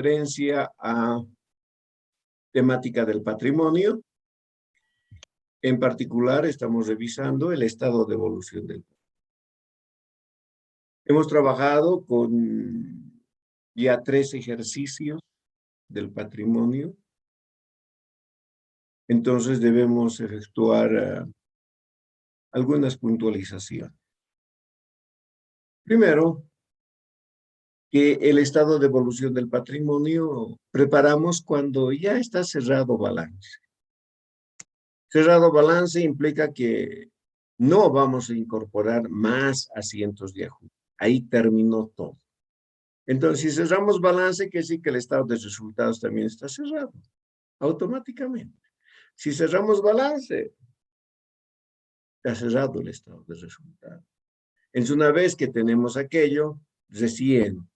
referencia a temática del patrimonio. En particular, estamos revisando el estado de evolución del patrimonio. Hemos trabajado con ya 3 ejercicios del patrimonio. Entonces debemos efectuar algunas puntualizaciones. Primero, que el estado de evolución del patrimonio preparamos cuando ya está cerrado balance. Cerrado balance implica que no vamos a incorporar más asientos de ajuste. Ahí terminó todo. Entonces, si cerramos balance, quiere decir que el estado de resultados también está cerrado, automáticamente. Si cerramos balance, está cerrado el estado de resultados. Entonces, una vez que tenemos aquello, recién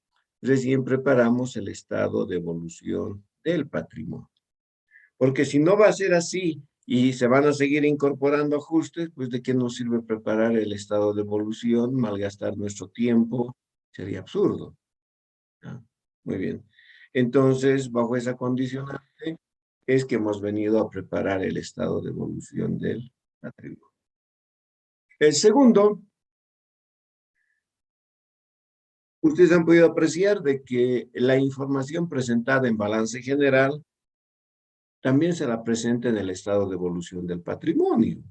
preparamos el estado de evolución del patrimonio. Porque si no va a ser así y se van a seguir incorporando ajustes, pues ¿de qué nos sirve preparar el estado de evolución, malgastar nuestro tiempo? Sería absurdo. ¿Ah? Muy bien. Entonces, bajo esa condicionante, es que hemos venido a preparar el estado de evolución del patrimonio. El segundo, ustedes han podido apreciar de que la información presentada en balance general también se la presenta en el estado de evolución del patrimonio.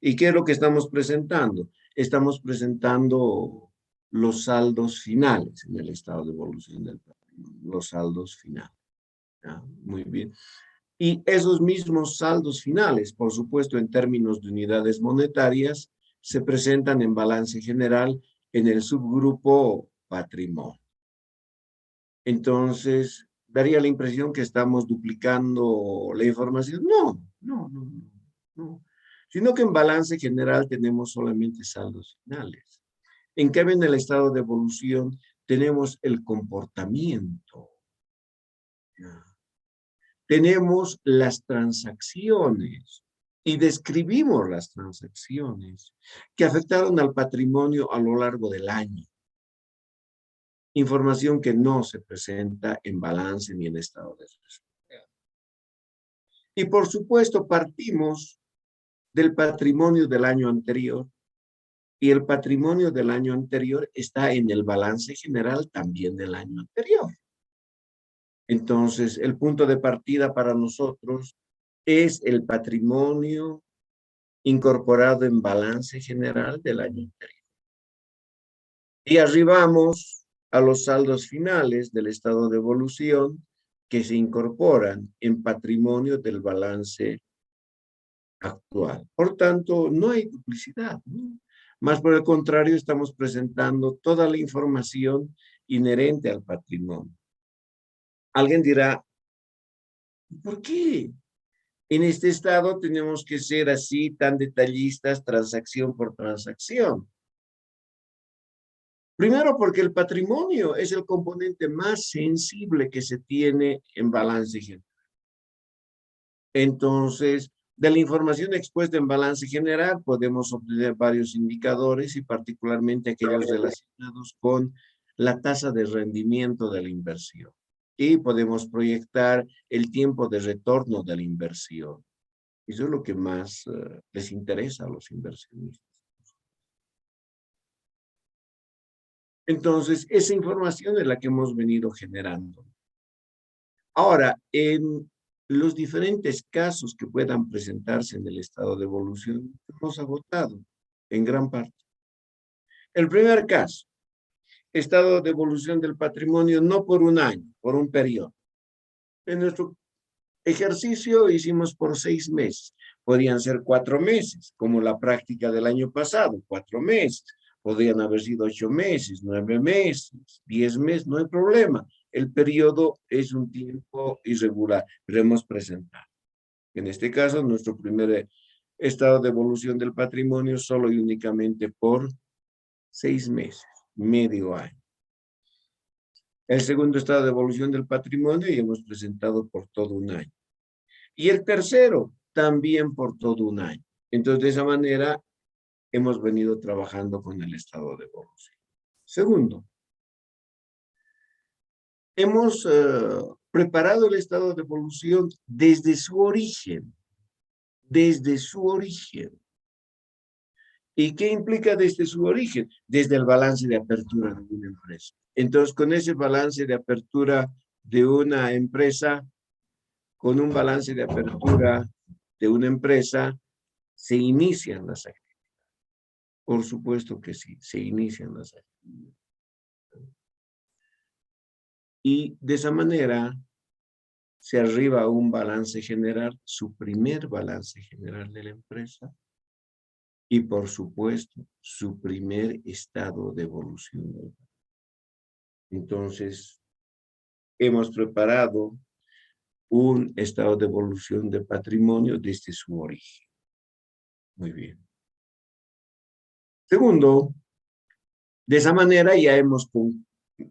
¿Y qué es lo que estamos presentando? Estamos presentando los saldos finales en el estado de evolución del patrimonio, los saldos finales. ¿Ya? Muy bien. Y esos mismos saldos finales, por supuesto, en términos de unidades monetarias, se presentan en balance general en el subgrupo patrimonio. Entonces, daría la impresión que estamos duplicando la información. No. Sino que en balance general tenemos solamente saldos finales. En cambio, en el estado de evolución tenemos el comportamiento. Tenemos las transacciones y describimos las transacciones que afectaron al patrimonio a lo largo del año. Información que no se presenta en balance ni en estado de resultados. Y por supuesto partimos del patrimonio del año anterior y el patrimonio del año anterior está en el balance general también del año anterior. Entonces, el punto de partida para nosotros es el patrimonio incorporado en balance general del año anterior. Y arribamos a los saldos finales del estado de evolución que se incorporan en patrimonio del balance actual. Por tanto, no hay duplicidad, ¿no? Más por el contrario, estamos presentando toda la información inherente al patrimonio. Alguien dirá, ¿por qué? En este estado tenemos que ser así, tan detallistas, transacción por transacción. Primero, porque el patrimonio es el componente más sensible que se tiene en balance general. Entonces, de la información expuesta en balance general, podemos obtener varios indicadores y particularmente aquellos relacionados con la tasa de rendimiento de la inversión. Y podemos proyectar el tiempo de retorno de la inversión. Eso es lo que más les interesa a los inversionistas. Entonces, esa información es la que hemos venido generando. Ahora, en los diferentes casos que puedan presentarse en el estado de evolución, hemos agotado en gran parte. El primer caso, estado de evolución del patrimonio, no por un año, por un periodo. En nuestro ejercicio hicimos por 6 meses. Podrían ser 4 meses, como la práctica del año pasado, 4 meses. Podrían haber sido 8 meses, 9 meses, 10 meses, no hay problema. El periodo es un tiempo irregular, pero hemos presentado. En este caso, nuestro primer estado de evolución del patrimonio solo y únicamente por 6 meses, medio año. El segundo estado de evolución del patrimonio y hemos presentado por todo un año. Y el tercero, también por todo un año. Entonces, de esa manera, hemos venido trabajando con el estado de evolución. Segundo, hemos preparado el estado de evolución desde su origen, desde su origen. ¿Y qué implica desde su origen? Desde el balance de apertura de una empresa. Entonces, con ese balance de apertura de una empresa, con un balance de apertura de una empresa, se inician las actividades. Por supuesto que sí, se inician las actividades. Y de esa manera se arriba a un balance general, su primer balance general de la empresa, y por supuesto, su primer estado de evolución. Entonces, hemos preparado un estado de evolución de patrimonio desde su origen. Muy bien. Segundo, de esa manera ya hemos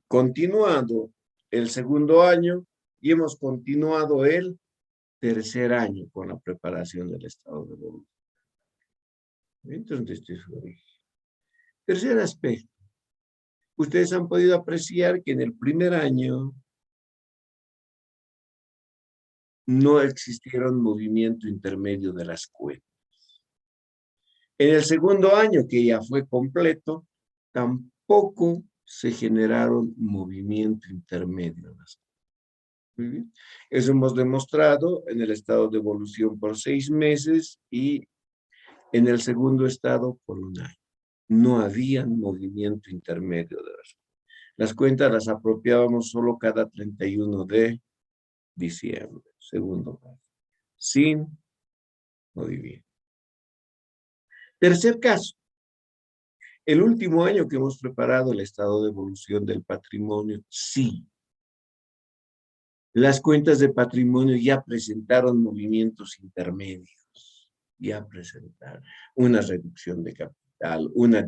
continuado el segundo año y hemos continuado el tercer año con la preparación del estado de evolución. Entonces, desde su origen. Tercer aspecto. Ustedes han podido apreciar que en el primer año no existieron movimiento intermedio de las cuentas. En el segundo año, que ya fue completo, tampoco se generaron movimiento intermedio de las cuentas. Muy bien. Eso hemos demostrado en el estado de evolución por 6 meses y en el segundo estado por 1 año. No había movimiento intermedio de las cuentas. Las cuentas las apropiábamos solo cada 31 de diciembre, segundo caso, sin movimiento. Tercer caso, el último año que hemos preparado el estado de evolución del patrimonio, sí. Las cuentas de patrimonio ya presentaron movimientos intermedios, ya presentaron una reducción de capital, una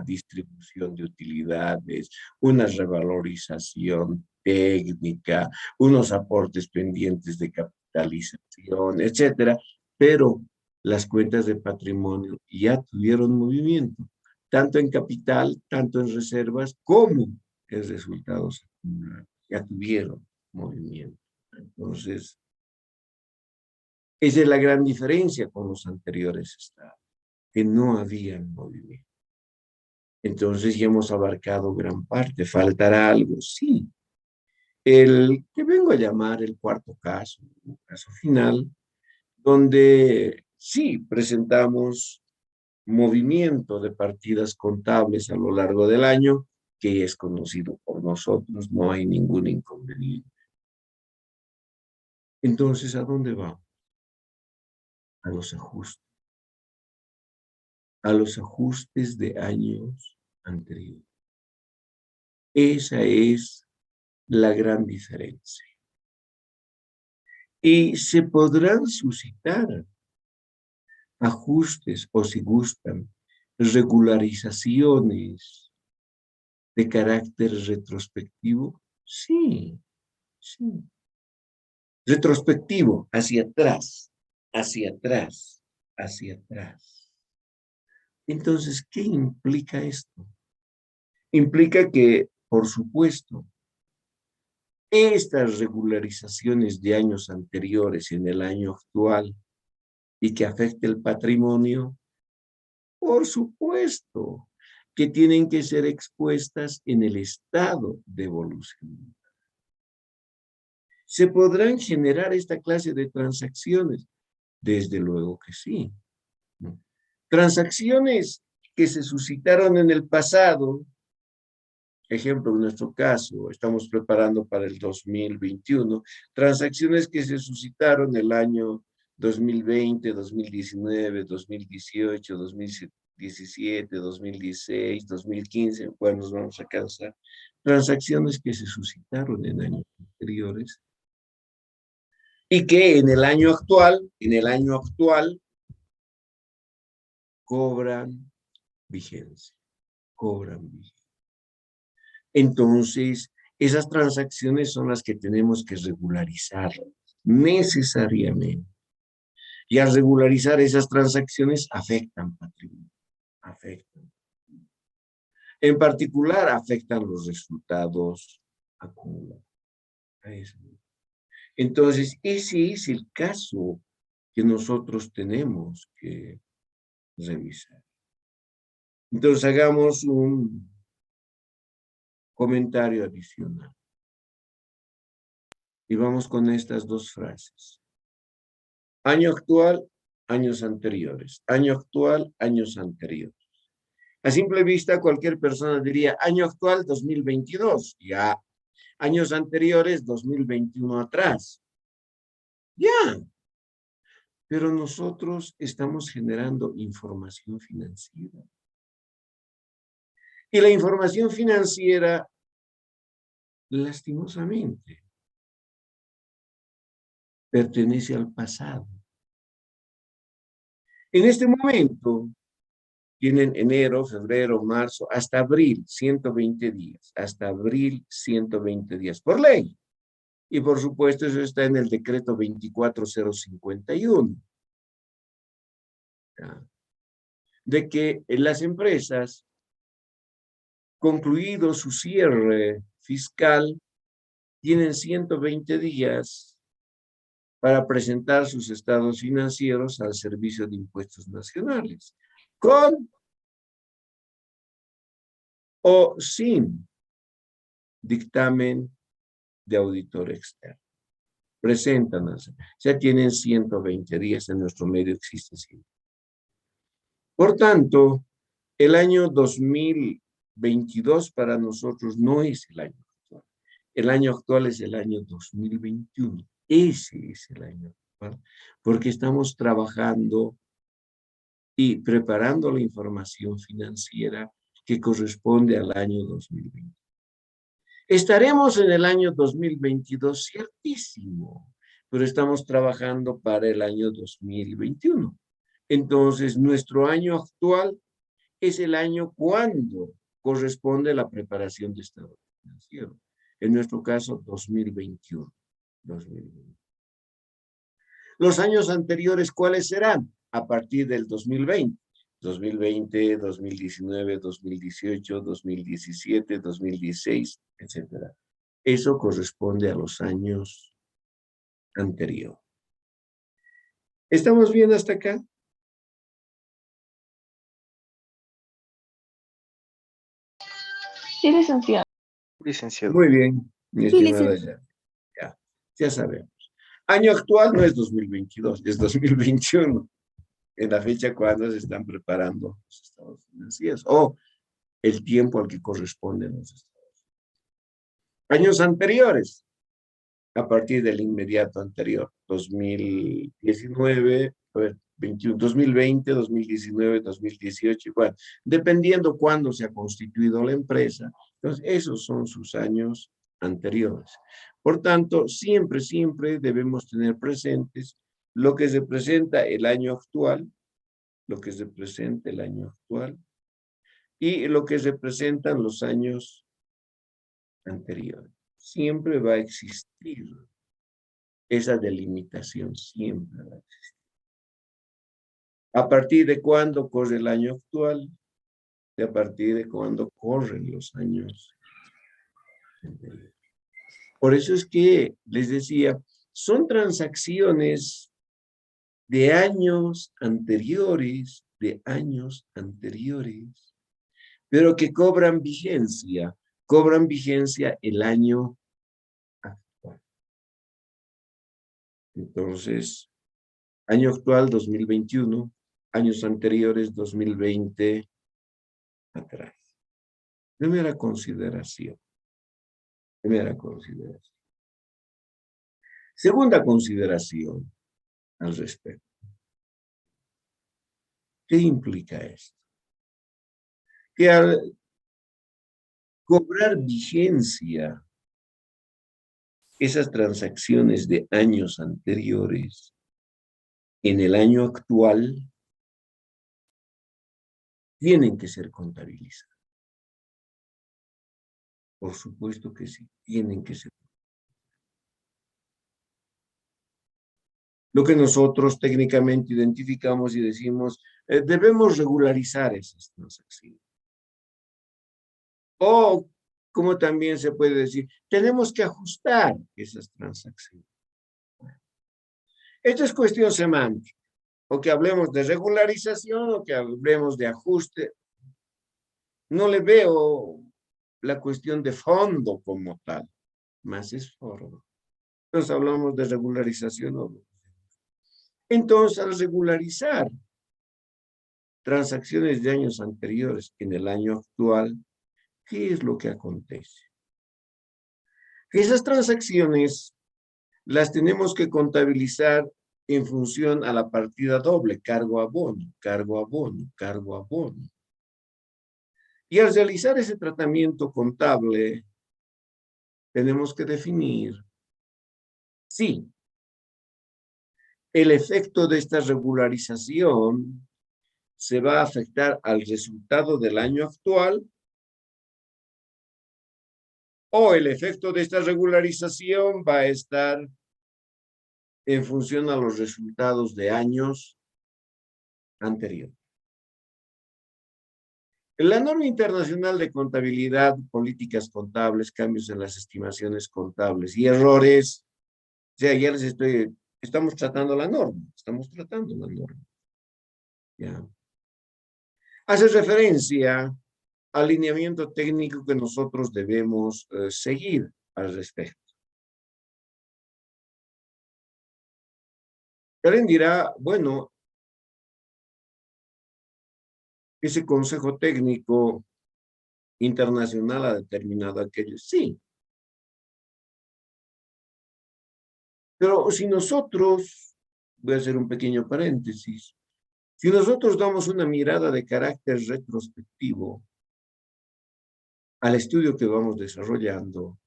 distribución de utilidades, una revalorización técnica, unos aportes pendientes de capitalización, etcétera, pero las cuentas de patrimonio ya tuvieron movimiento, tanto en capital, tanto en reservas, como en resultados acumulados, ya tuvieron movimiento. Entonces, esa es la gran diferencia con los anteriores estados, que no había movimiento. Entonces ya hemos abarcado gran parte. ¿Faltará algo? Sí. El que vengo a llamar el cuarto caso, un caso final, donde sí presentamos movimiento de partidas contables a lo largo del año, que es conocido por nosotros, no hay ningún inconveniente. Entonces, ¿a dónde vamos? A los ajustes. A los ajustes de años anteriores. Esa es la gran diferencia. Y se podrán suscitar ajustes, o si gustan, regularizaciones de carácter retrospectivo. Sí, sí. Retrospectivo, hacia atrás, hacia atrás, hacia atrás. Entonces, ¿qué implica esto? Implica que, por supuesto, estas regularizaciones de años anteriores en el año actual y que afecte el patrimonio, por supuesto, que tienen que ser expuestas en el estado de evolución. ¿Se podrán generar esta clase de transacciones? Desde luego que sí. Transacciones que se suscitaron en el pasado, ejemplo, en nuestro caso, estamos preparando para el 2021, transacciones que se suscitaron el año 2020, 2019, 2018, 2017, 2016, 2015, bueno, nos vamos a cansar, transacciones que se suscitaron en años anteriores y que en el año actual, cobran vigencia, cobran vigencia. Entonces, esas transacciones son las que tenemos que regularizar necesariamente. Y al regularizar esas transacciones afectan patrimonio, afectan. En particular, afectan los resultados acumular. A eso. Entonces, ese es el caso que nosotros tenemos que revisar. Entonces, hagamos un comentario adicional. Y vamos con estas dos frases. Año actual, años anteriores. Año actual, años anteriores. A simple vista, cualquier persona diría, año actual, 2022. Ya. Años anteriores, 2021 atrás. Ya. Pero nosotros estamos generando información financiera. Y la información financiera, lastimosamente, pertenece al pasado. En este momento, tienen enero, febrero, marzo, hasta abril, 120 días. Hasta abril, 120 días, por ley. Y por supuesto, eso está en el decreto 24051. ¿Ya? De que las empresas, concluido su cierre fiscal, tienen 120 días para presentar sus estados financieros al Servicio de Impuestos Nacionales, con o sin dictamen de auditor externo. Presentan, ya tienen 120 días, en nuestro medio existe siempre. Por tanto, el año 2022 para nosotros no es el año actual. El año actual es el año 2021. Ese es el año actual, porque estamos trabajando y preparando la información financiera que corresponde al año 2020. Estaremos en el año 2022, ciertísimo, pero estamos trabajando para el año 2021. Entonces, nuestro año actual es el año cuando corresponde la preparación de estado financiero. En nuestro caso, 2021. 2021. Los años anteriores, ¿cuáles serán? A partir del 2020. 2020, 2019, 2018, 2017, 2016, etc. Eso corresponde a los años anteriores. ¿Estamos bien hasta acá? Sí, licenciado. Licenciado. Muy bien, mi Sí, estimada ya sabemos. Año actual no es 2022, es 2021. En la fecha cuando se están preparando los estados financieros o el tiempo al que corresponden los estados. Años anteriores, a partir del inmediato anterior, 2019, 21, 2020, 2019, 2018, igual, dependiendo cuándo se ha constituido la empresa. Entonces, esos son sus años anteriores. Por tanto, siempre, siempre debemos tener presentes lo que representa el año actual, lo que representa el año actual y lo que representan los años anteriores. Siempre va a existir esa delimitación, siempre va a existir. ¿A partir de cuándo corre el año actual? De a partir de cuándo corren los años anteriores. Por eso es que les decía, son transacciones de años anteriores, pero que cobran vigencia el año actual. Entonces, año actual 2021, años anteriores 2020 atrás. Primera consideración. Segunda consideración al respecto. ¿Qué implica esto? Que al cobrar vigencia esas transacciones de años anteriores en el año actual, tienen que ser contabilizadas. Por supuesto que sí, tienen que ser. Lo que nosotros técnicamente identificamos y decimos, debemos regularizar esas transacciones. O como también se puede decir, tenemos que ajustar esas transacciones. Esto es cuestión semántica, o que hablemos de regularización o que hablemos de ajuste. No le veo la cuestión de fondo como tal, más es forma. Entonces hablamos de regularización. Entonces, al regularizar transacciones de años anteriores en el año actual, ¿qué es lo que acontece? Que esas transacciones las tenemos que contabilizar en función a la partida doble, cargo-abono, cargo-abono, cargo-abono. Y al realizar ese tratamiento contable, tenemos que definir si el efecto de esta regularización se va a afectar al resultado del año actual o el efecto de esta regularización va a estar en función a los resultados de años anteriores. La norma internacional de contabilidad, políticas contables, cambios en las estimaciones contables y errores, o sea, ya les estamos tratando la norma, ¿ya? Hace referencia al lineamiento técnico que nosotros debemos seguir al respecto. Alguien dirá, bueno, ese consejo técnico internacional ha determinado aquello. Sí, pero si nosotros, voy a hacer un pequeño paréntesis, si nosotros damos una mirada de carácter retrospectivo al estudio que vamos desarrollando,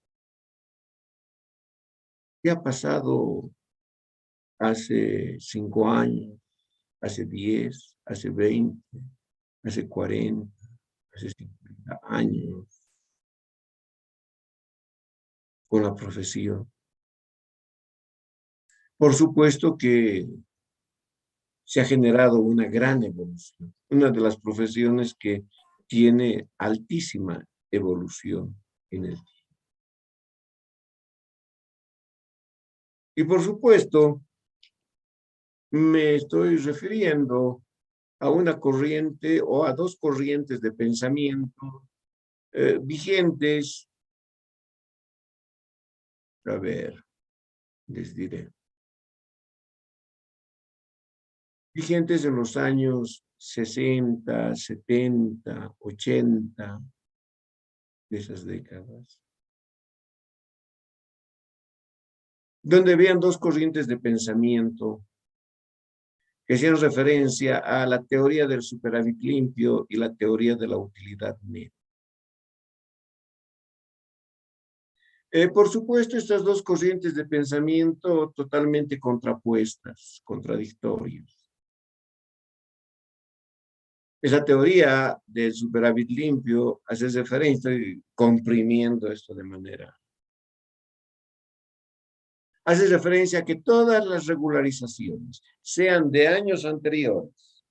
¿qué ha pasado hace 5 años, hace 10, hace 20, hace 40, hace 50 años con la profesión? Por supuesto que se ha generado una gran evolución, una de las profesiones que tiene altísima evolución en el tiempo. Y por supuesto, me estoy refiriendo a una corriente o a dos corrientes de pensamiento vigentes, a ver, les diré, vigentes en los años 60, 70, 80 de esas décadas, donde habían dos corrientes de pensamiento que hacían referencia a la teoría del superávit limpio y la teoría de la utilidad neta. Por supuesto, estas dos corrientes de pensamiento totalmente contrapuestas, contradictorias. Esa teoría del superávit limpio hace referencia, estoy comprimiendo esto de manera, hace referencia a que todas las regularizaciones, sean de años anteriores,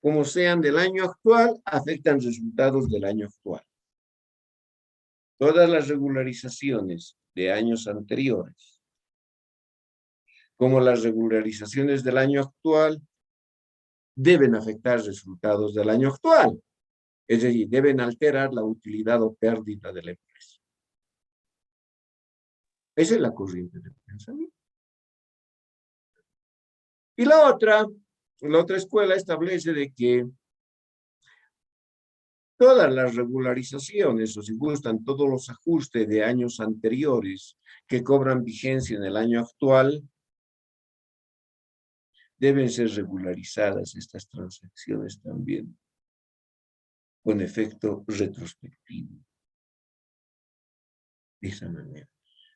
como sean del año actual, afectan resultados del año actual. Todas las regularizaciones de años anteriores, como las regularizaciones del año actual, deben afectar resultados del año actual. Es decir, deben alterar la utilidad o pérdida de la empresa. Esa es la corriente del pensamiento. Y la otra escuela establece de que todas las regularizaciones, o si gustan, todos los ajustes de años anteriores que cobran vigencia en el año actual, deben ser regularizadas estas transacciones también, con efecto retrospectivo, de esa manera,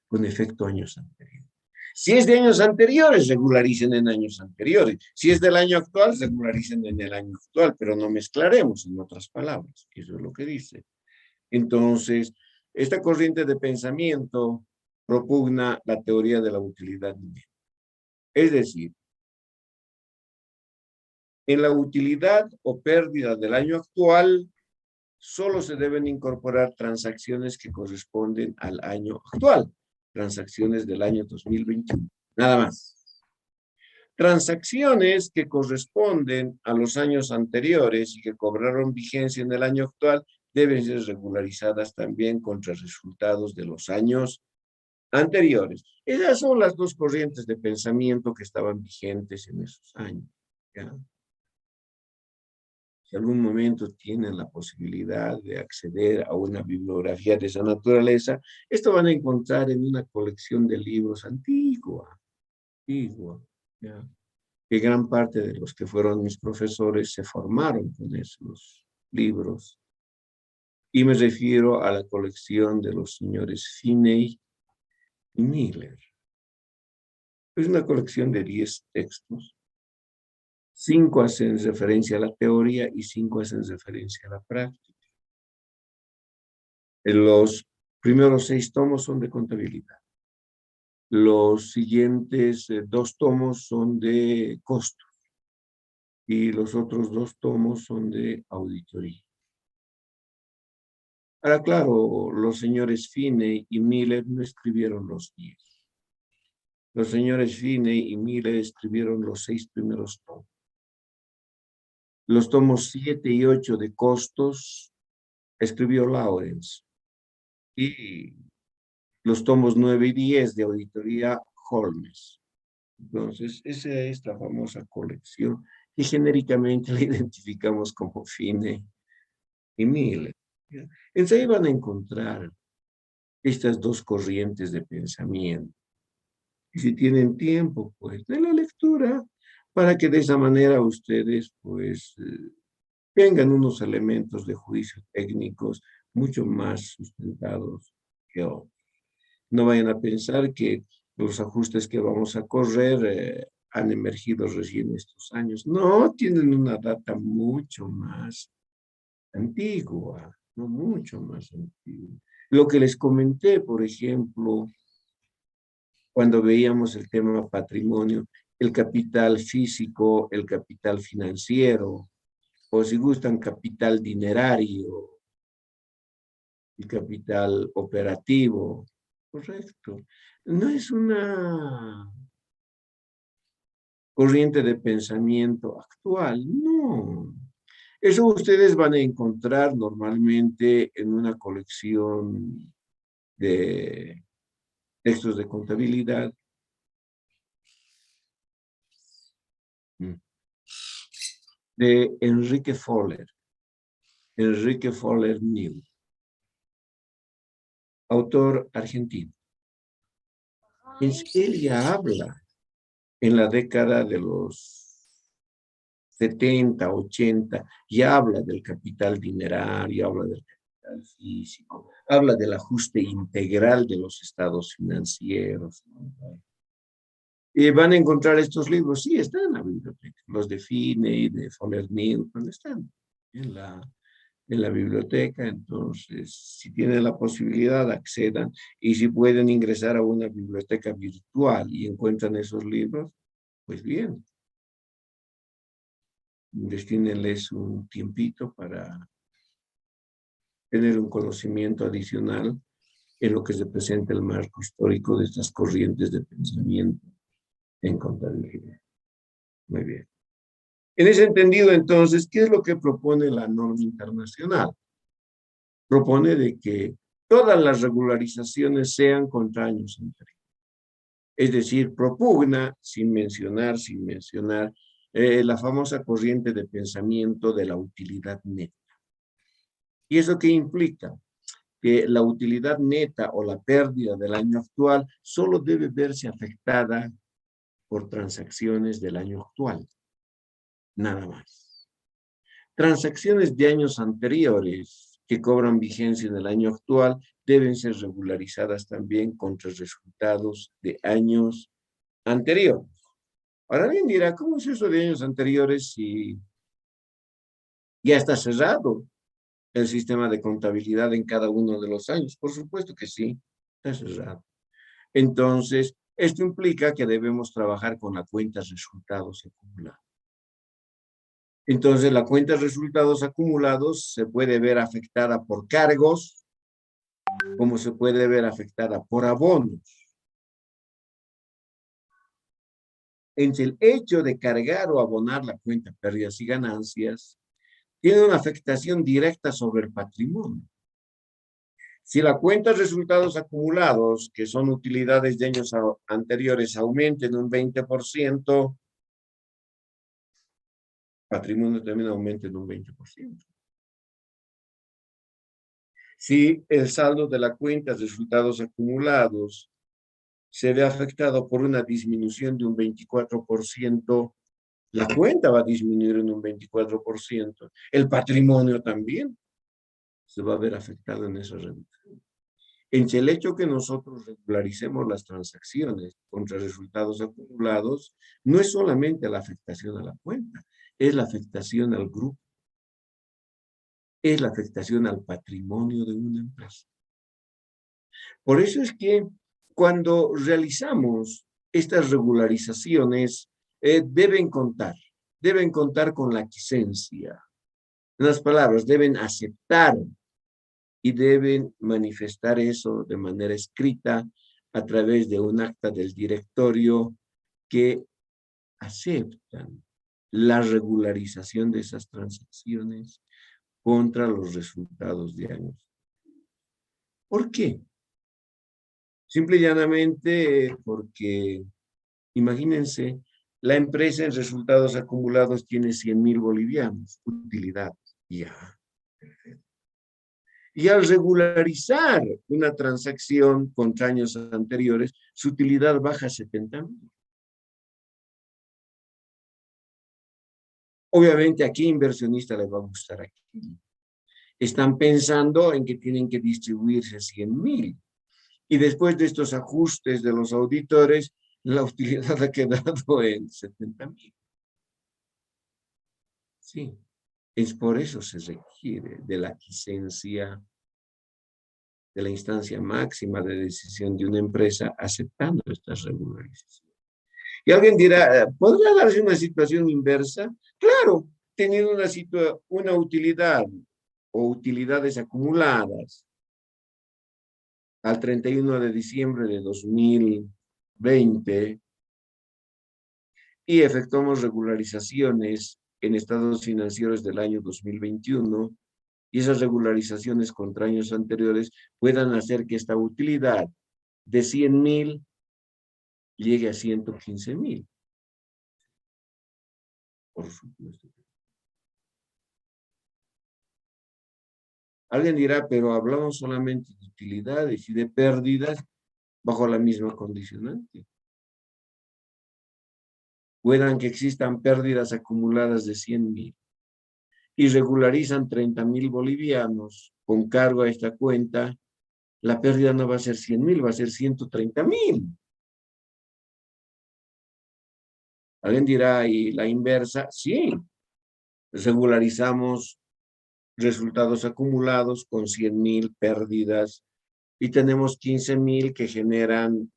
con efecto años anteriores. Si es de años anteriores, regularicen en años anteriores. Si es del año actual, regularicen en el año actual, pero no mezclaremos, en otras palabras, que eso es lo que dice. Entonces, esta corriente de pensamiento propugna la teoría de la utilidad neta. Es decir, en la utilidad o pérdida del año actual solo se deben incorporar transacciones que corresponden al año actual, transacciones del año 2021, nada más. Transacciones que corresponden a los años anteriores y que cobraron vigencia en el año actual deben ser regularizadas también contra resultados de los años anteriores. Esas son las dos corrientes de pensamiento que estaban vigentes en esos años. ¿Ya? Si algún momento tienen la posibilidad de acceder a una bibliografía de esa naturaleza, esto van a encontrar en una colección de libros antigua, ¿ya? Que gran parte de los que fueron mis profesores se formaron con esos libros. Y me refiero a la colección de los señores Finney y Miller. Es una colección de 10 textos. 5 hacen referencia a la teoría y 5 hacen referencia a la práctica. Los primeros 6 tomos son de contabilidad. Los siguientes 2 tomos son de costos. Y los otros 2 tomos son de auditoría. Ahora, claro, los señores Finney y Miller no escribieron los 10. Los señores Finney y Miller escribieron los 6 primeros tomos. Los tomos 7 y 8 de costos escribió Lawrence. Y los tomos 9 y 10 de auditoría Holmes. Entonces, esa es la famosa colección que genéricamente la identificamos como Finney y Miller. Entonces ahí van a encontrar estas dos corrientes de pensamiento. Y si tienen tiempo, pues, de la lectura, para que de esa manera ustedes, pues, tengan unos elementos de juicio técnicos mucho más sustentados que otros. No vayan a pensar que los ajustes que vamos a correr han emergido recién estos años. No, tienen una data mucho más antigua, no mucho más antigua. Lo que les comenté, por ejemplo, cuando veíamos el tema patrimonio, el capital físico, el capital financiero, o si gustan, capital dinerario, el capital operativo, correcto. No es una corriente de pensamiento actual, no. Eso ustedes van a encontrar normalmente en una colección de textos de contabilidad de Enrique Fowler New, autor argentino. Él ya habla en la década de los 70, 80, ya habla del capital dinerario, habla del capital físico, habla del ajuste integral de los estados financieros, ¿no? Y van a encontrar estos libros, sí, están en la biblioteca, los de Finney, de Fowler New, están en la biblioteca. Entonces, si tienen la posibilidad, accedan, y si pueden ingresar a una biblioteca virtual y encuentran esos libros, pues bien, destínenles un tiempito para tener un conocimiento adicional en lo que representa el marco histórico de estas corrientes de pensamiento en contabilidad. Muy bien. En ese entendido, entonces, ¿qué es lo que propone la norma internacional? Propone de que todas las regularizaciones sean contra años anteriores. Es decir, propugna, sin mencionar, la famosa corriente de pensamiento de la utilidad neta. ¿Y eso qué implica? Que la utilidad neta o la pérdida del año actual solo debe verse afectada por transacciones del año actual. Nada más. Transacciones de años anteriores que cobran vigencia en el año actual deben ser regularizadas también contra resultados de años anteriores. Ahora bien dirá, ¿cómo es eso de años anteriores si ya está cerrado el sistema de contabilidad en cada uno de los años? Por supuesto que sí, está cerrado. Entonces, esto implica que debemos trabajar con la cuenta de resultados acumulados. Entonces, la cuenta de resultados acumulados se puede ver afectada por cargos, como se puede ver afectada por abonos. Entre el hecho de cargar o abonar la cuenta pérdidas y ganancias, tiene una afectación directa sobre el patrimonio. Si la cuenta de resultados acumulados, que son utilidades de años anteriores, aumenta en un 20%, patrimonio también aumenta en un 20%. Si el saldo de la cuenta de resultados acumulados se ve afectado por una disminución de un 24%, la cuenta va a disminuir en un 24%. El patrimonio también se va a ver afectado en esa reducción. En el hecho que nosotros regularicemos las transacciones contra resultados acumulados, no es solamente la afectación a la cuenta, es la afectación al grupo, es la afectación al patrimonio de una empresa. Por eso es que cuando realizamos estas regularizaciones, deben contar con la quiescencia. En las palabras, deben aceptar y deben manifestar eso de manera escrita a través de un acta del directorio que aceptan la regularización de esas transacciones contra los resultados de años. ¿Por qué? Simple y llanamente porque, imagínense, la empresa en resultados acumulados tiene 100,000 bolivianos, utilidad. Ya, perfecto. Y al regularizar una transacción contra años anteriores, su utilidad baja a 70,000. Obviamente, ¿a qué inversionista le va a gustar aquí? Están pensando en que tienen que distribuirse 100,000. Y después de estos ajustes de los auditores, la utilidad ha quedado en 70,000. Sí, es por eso se requiere de la quiesencia de la instancia máxima de decisión de una empresa aceptando estas regularizaciones. Y alguien dirá, ¿podría darse una situación inversa? Claro, teniendo una utilidad o utilidades acumuladas al 31 de diciembre de 2020 y efectuamos regularizaciones en estados financieros del año 2021 y esas regularizaciones contra años anteriores puedan hacer que esta utilidad de 100,000 llegue a 115,000. Por supuesto. Alguien dirá, pero hablamos solamente de utilidades y de pérdidas bajo la misma condicionante. Puedan que existan pérdidas acumuladas de 100,000 y regularizan 30,000 bolivianos con cargo a esta cuenta, la pérdida no va a ser 100,000, va a ser 130,000. Alguien dirá, ¿y la inversa? Sí, regularizamos resultados acumulados con 100,000 pérdidas y tenemos 15,000 que generan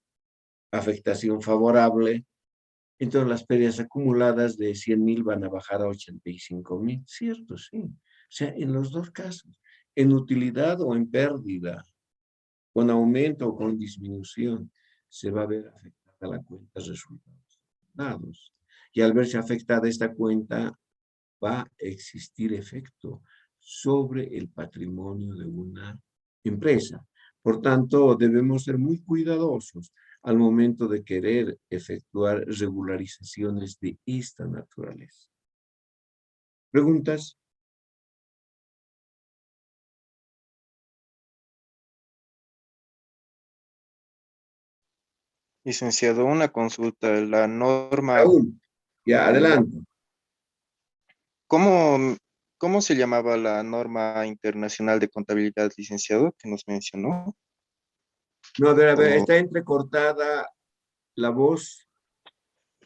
afectación favorable. Entonces las pérdidas acumuladas de 100,000 van a bajar a 85,000. Cierto, sí. O sea, en los dos casos, en utilidad o en pérdida, con aumento o con disminución, se va a ver afectada la cuenta de resultados dados. Y al verse afectada esta cuenta, va a existir efecto sobre el patrimonio de una empresa. Por tanto, debemos ser muy cuidadosos al momento de querer efectuar regularizaciones de esta naturaleza. ¿Preguntas? Licenciado, una consulta. La norma, Raúl, ya, la- adelante. ¿cómo, cómo se llamaba la norma internacional de contabilidad, licenciado, que nos mencionó? No, a ver, O, está entrecortada la voz,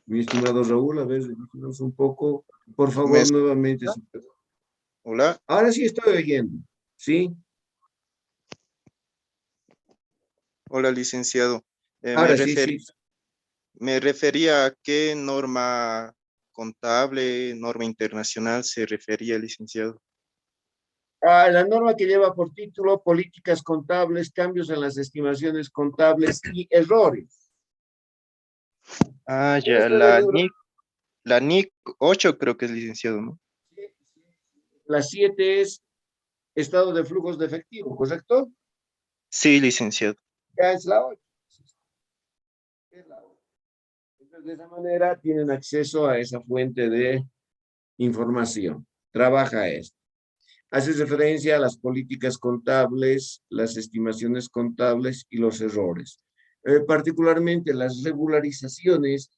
mi estimado Raúl, a ver, díganos un poco, por ¿me favor, nuevamente. escucha? Hola, Ahora sí estoy oyendo, ¿sí? hola, licenciado. Ahora sí, sí. Me refería a qué norma contable, norma internacional se refería, licenciado? La norma que lleva por título Políticas contables, cambios en las estimaciones contables y errores. Ah, ya, Este de libro. La NIC 8 creo que es, licenciado, ¿no? La 7 es estado de flujos de efectivo, ¿correcto? Sí, licenciado. Ya es la 8. Es la 8. Entonces, de esa manera tienen acceso a esa fuente de información. Trabaja esto. Hace referencia a las políticas contables, las estimaciones contables y los errores. Particularmente las regularizaciones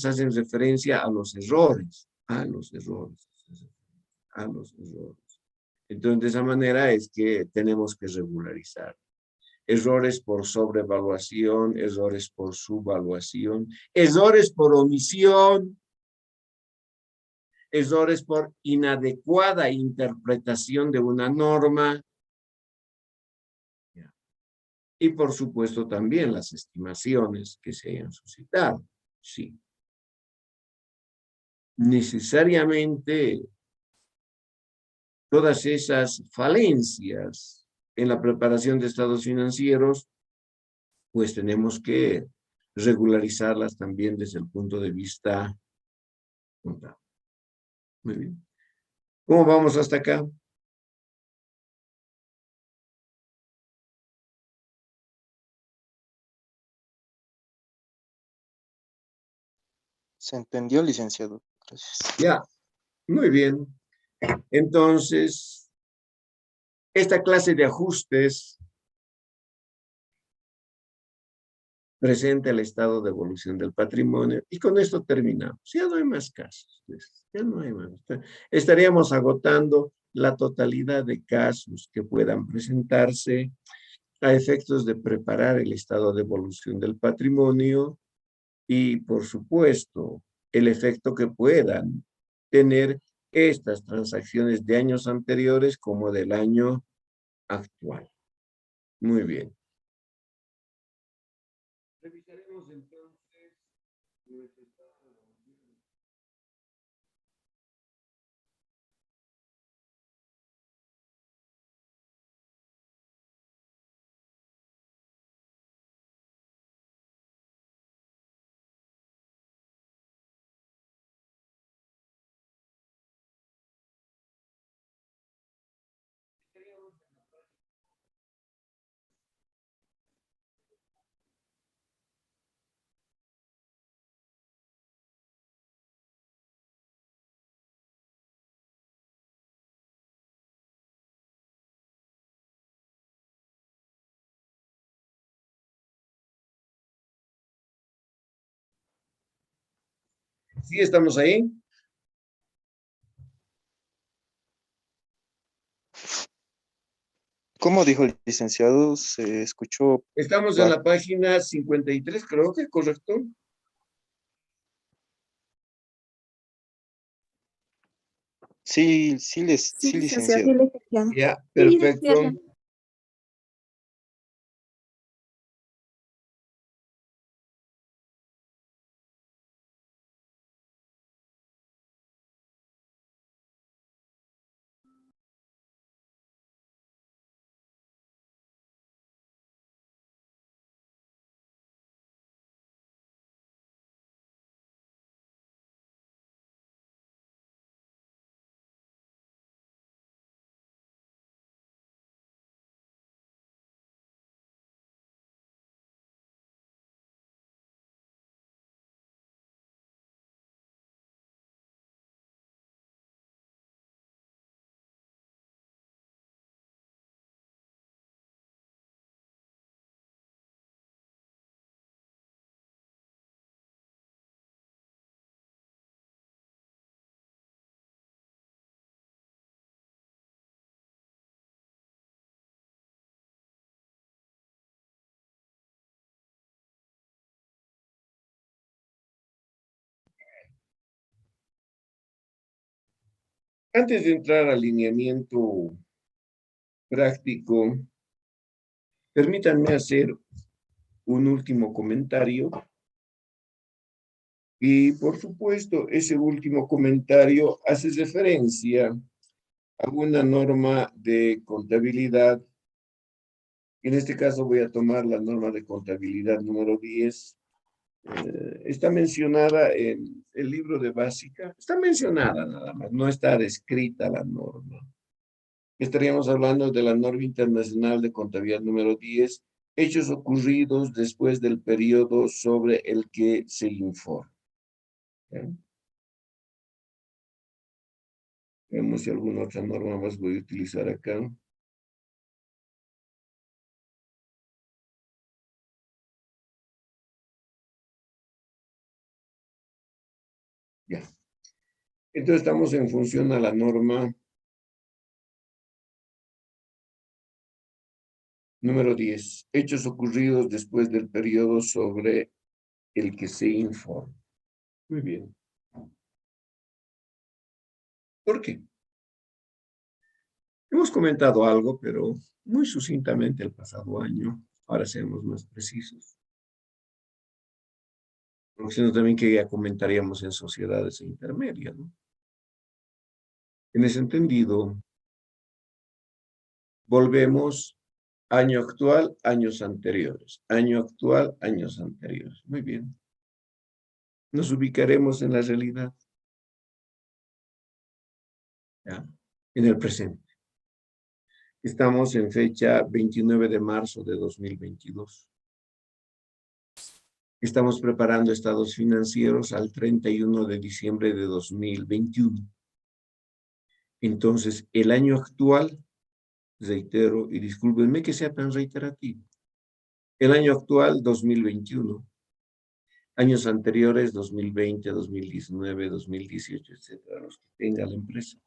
hacen referencia a los errores, a los errores. Entonces, de esa manera es que tenemos que regularizar. Errores por sobrevaluación, errores por subvaluación, errores por omisión, errores por inadecuada interpretación de una norma y por supuesto también las estimaciones que se hayan suscitado. Sí. Necesariamente todas esas falencias en la preparación de estados financieros, pues tenemos que regularizarlas también desde el punto de vista contable. Muy bien. ¿Cómo vamos hasta acá? ¿Se entendió, licenciado? Gracias. Ya, muy bien. Entonces, esta clase de ajustes presenta el estado de evolución del patrimonio y con esto terminamos. Ya no hay más casos, pues, ya no hay más. Estaríamos agotando la totalidad de casos que puedan presentarse a efectos de preparar el estado de evolución del patrimonio y, por supuesto, el efecto que puedan tener estas transacciones de años anteriores como del año actual. Muy bien. Revisaremos entonces nuestro estado de evolución. Sí, estamos ahí. ¿Cómo dijo el licenciado? Se escuchó Estamos en bajo. la página 53, creo que, ¿correcto? Sí, Sí, sí, licenciado. licenciado. Sí, licenciado. Ya, Sí, perfecto. licenciado. Antes de entrar al lineamiento práctico, permítanme hacer un último comentario Y por supuesto, ese último comentario hace referencia a una norma de contabilidad. En este caso voy a tomar la norma de contabilidad número 10. Está mencionada en el libro de básica. Está mencionada nada más, no está descrita la norma. Estaríamos hablando de la norma internacional de contabilidad número 10, hechos ocurridos después del periodo sobre el que se informa. ¿Ya? Veamos si alguna otra norma más voy a utilizar acá. Ya. Entonces estamos en función a la norma número 10, hechos ocurridos después del periodo sobre el que se informa. Muy bien. ¿Por qué? Hemos comentado algo, pero muy sucintamente el pasado año. Ahora seamos más precisos. Porque si no, también que ya comentaríamos en sociedades intermedias, ¿no? En ese entendido, volvemos año actual, años anteriores. Año actual, años anteriores. Muy bien. Nos ubicaremos en la realidad, ¿ya? En el presente. Estamos en fecha 29 de marzo de 2022. Estamos preparando estados financieros al 31 de diciembre de 2021. Entonces, el año actual, reitero, y discúlpenme que sea tan reiterativo, el año actual, 2021, años anteriores, 2020, 2019, 2018, etcétera, los que tenga la empresa.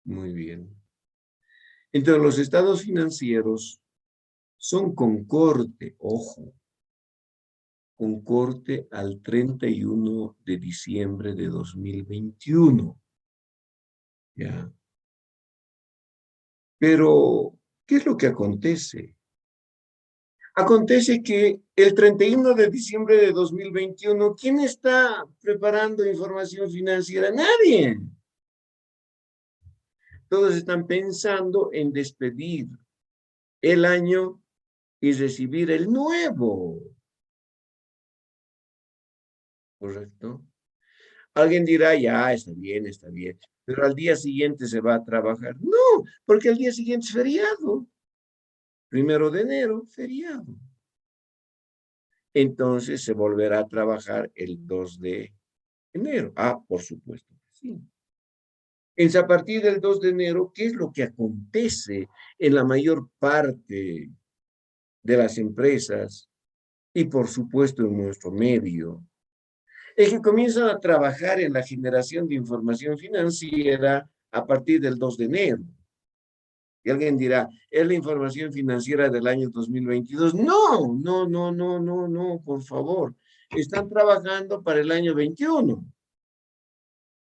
Muy bien. Entonces, los estados financieros son con corte, ojo, con corte al 31 de diciembre de 2021. ¿Ya? Pero, ¿qué es lo que acontece? Acontece que el 31 de diciembre de 2021, ¿quién está preparando información financiera? Nadie. Todos están pensando en despedir el año y recibir el nuevo. ¿Correcto? Alguien dirá, ya, está bien, pero al día siguiente se va a trabajar. No, porque al día siguiente es feriado. 1 de enero, feriado. Entonces se volverá a trabajar el 2 de enero. Ah, por supuesto que sí. Es a partir del 2 de enero, ¿qué es lo que acontece en la mayor parte de las empresas y por supuesto en nuestro medio? Es que comienzan a trabajar en la generación de información financiera a partir del 2 de enero. Y alguien dirá, ¿es la información financiera del año 2022? No, no, no, no, no, no, por favor. Están trabajando para el año 21,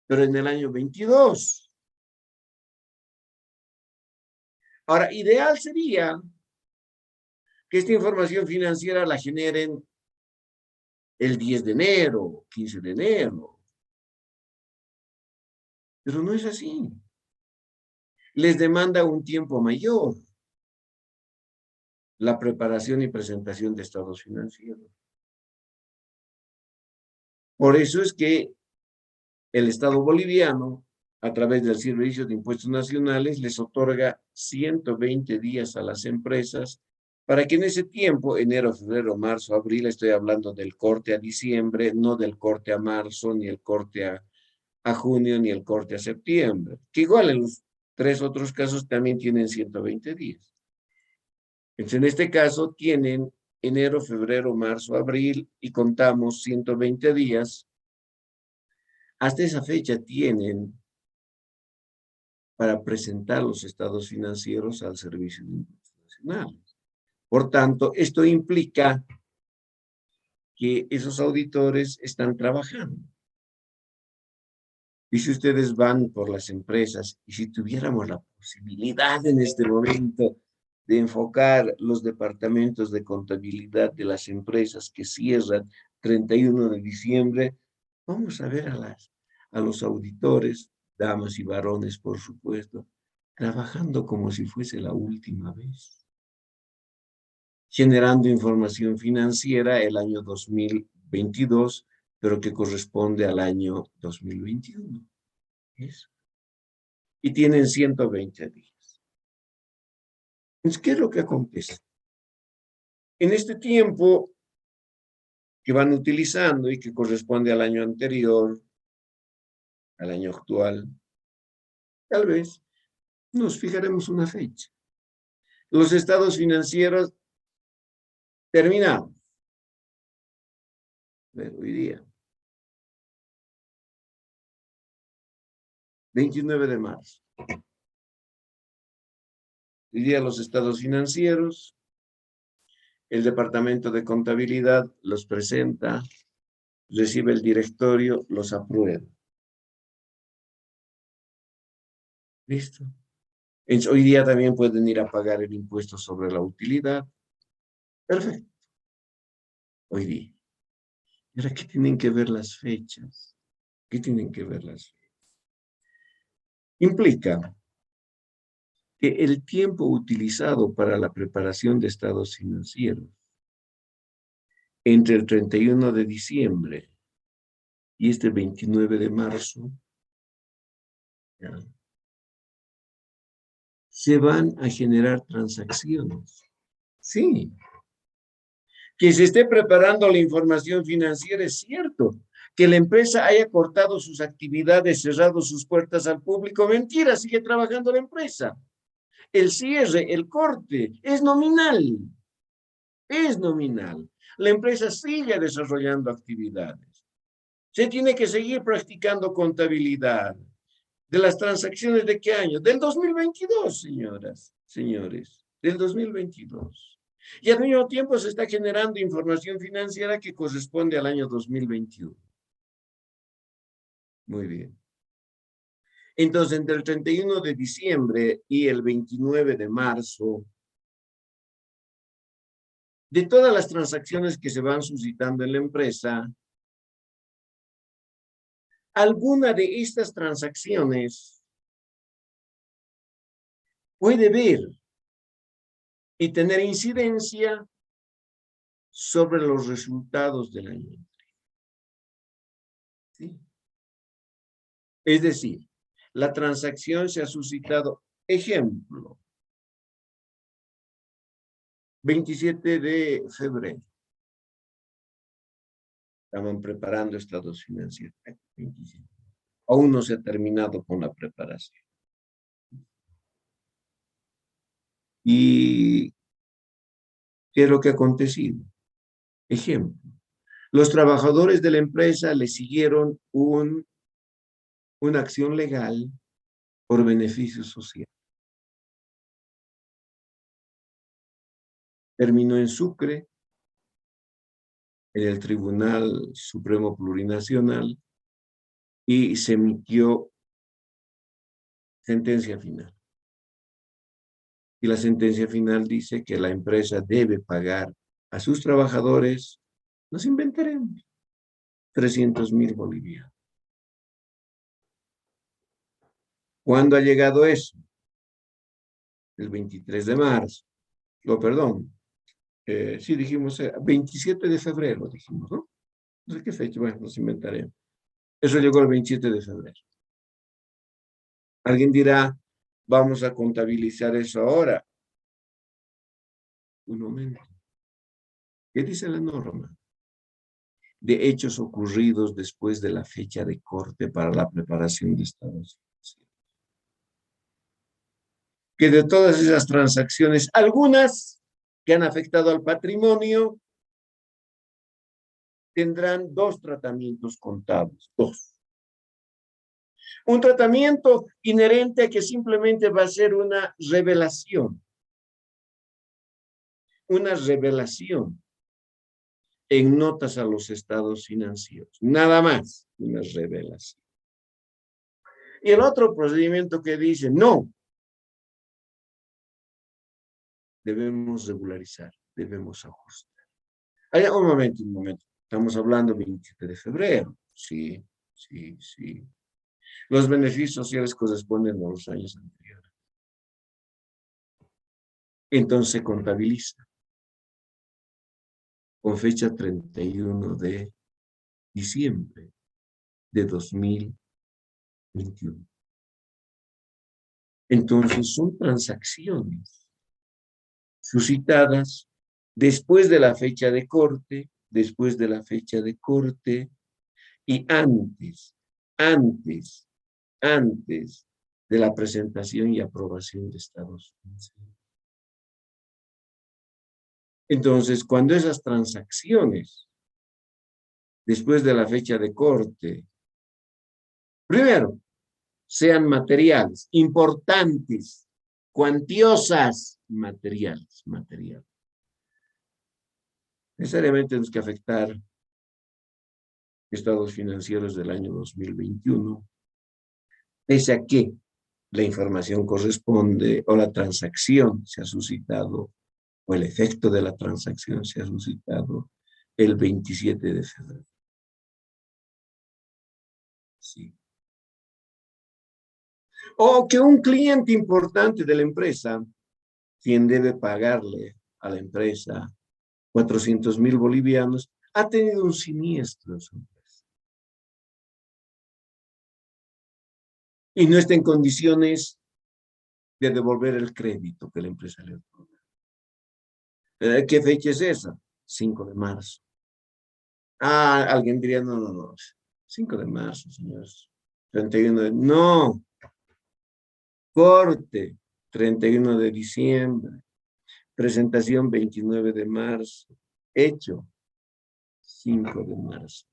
pero en el año 22. Ahora, ideal sería que esta información financiera la generen el 10 de enero, 15 de enero. Pero no es así. Les demanda un tiempo mayor la preparación y presentación de estados financieros. Por eso es que el Estado boliviano, a través del Servicio de Impuestos Nacionales, les otorga 120 días a las empresas para que en ese tiempo, enero, febrero, marzo, abril, estoy hablando del corte a diciembre, no del corte a marzo, ni el corte a junio, ni el corte a septiembre, que igual en los 3 otros casos también tienen 120 días. Entonces, en este caso tienen enero, febrero, marzo, abril y contamos 120 días. Hasta esa fecha tienen para presentar los estados financieros al Servicio de Impuestos Nacionales. Por tanto, esto implica que esos auditores están trabajando. Y si ustedes van por las empresas, y si tuviéramos la posibilidad en este momento de enfocar los departamentos de contabilidad de las empresas que cierran 31 de diciembre, vamos a ver a los auditores, damas y varones, por supuesto, trabajando como si fuese la última vez, generando información financiera el año 2022, pero que corresponde al año 2021. ¿Eso? Y tienen 120 días. Entonces, ¿qué es lo que acontece? En este tiempo que van utilizando y que corresponde al año anterior, al año actual, tal vez nos fijaremos una fecha. Los estados financieros terminamos. Hoy día, 29 de marzo. Hoy día los estados financieros, el departamento de contabilidad los presenta, recibe el directorio, los aprueba. ¿Listo? Hoy día también pueden ir a pagar el impuesto sobre la utilidad. Perfecto. Hoy día. ¿Y ahora qué tienen que ver las fechas? ¿Qué tienen que ver las fechas? Implica que el tiempo utilizado para la preparación de estados financieros entre el 31 de diciembre y este 29 de marzo, ¿ya?, se van a generar transacciones. Sí. Que se esté preparando la información financiera es cierto. Que la empresa haya cortado sus actividades, cerrado sus puertas al público, mentira, sigue trabajando la empresa. El cierre, el corte, es nominal. Es nominal. La empresa sigue desarrollando actividades. Se tiene que seguir practicando contabilidad. ¿De las transacciones de qué año? Del 2022, señoras, señores, del 2022. Y al mismo tiempo se está generando información financiera que corresponde al año 2021. Muy bien. Entonces, entre el 31 de diciembre y el 29 de marzo, de todas las transacciones que se van suscitando en la empresa, alguna de estas transacciones puede ver y tener incidencia sobre los resultados del año. ¿Sí? Es decir, la transacción se ha suscitado, ejemplo, 27 de febrero. Estaban preparando estados financieros. 27. Aún no se ha terminado con la preparación. ¿Y qué es lo que ha acontecido? Ejemplo, los trabajadores de la empresa le siguieron una acción legal por beneficio social. Terminó en Sucre, en el Tribunal Supremo Plurinacional, y se emitió sentencia final. Y la sentencia final dice que la empresa debe pagar a sus trabajadores, nos inventaremos, 300,000 bolivianos. ¿Cuándo ha llegado eso? El 23 de marzo. Perdón. Sí, dijimos, 27 de febrero, dijimos, ¿no? No sé qué fecha, bueno, nos inventaremos. Eso llegó el 27 de febrero. Alguien dirá, vamos a contabilizar eso ahora. Un momento. ¿Qué dice la norma? De hechos ocurridos después de la fecha de corte para la preparación de estados financieros. Que de todas esas transacciones, algunas que han afectado al patrimonio, tendrán dos tratamientos contables, dos. Un tratamiento inherente a que simplemente va a ser una revelación en notas a los estados financieros, nada más, una revelación. Y el otro procedimiento que dice, no, debemos regularizar, debemos ajustar. Un momento. Estamos hablando 27 de febrero. Sí, sí, sí. Los beneficios sociales corresponden a los años anteriores. Entonces se contabiliza con fecha 31 de diciembre de 2021. Entonces son transacciones suscitadas después de la fecha de corte, después de la fecha de corte y antes de la presentación y aprobación de estados financieros. Entonces, cuando esas transacciones, después de la fecha de corte, primero, sean materiales, importantes, cuantiosas, materiales. Necesariamente tenemos que afectar estados financieros del año 2021, pese a que la información corresponde o la transacción se ha suscitado o el efecto de la transacción se ha suscitado el 27 de febrero. Sí. O que un cliente importante de la empresa, quien debe pagarle a la empresa 400,000 bolivianos, ha tenido un siniestro en su empresa. Y no está en condiciones de devolver el crédito que la empresa le otorga. ¿Qué fecha es esa? 5 de marzo. Ah, alguien diría, no. 5 de marzo, señores. 31 de... No. Corte, 31 de diciembre. Presentación, 29 de marzo. Hecho, 5 de marzo.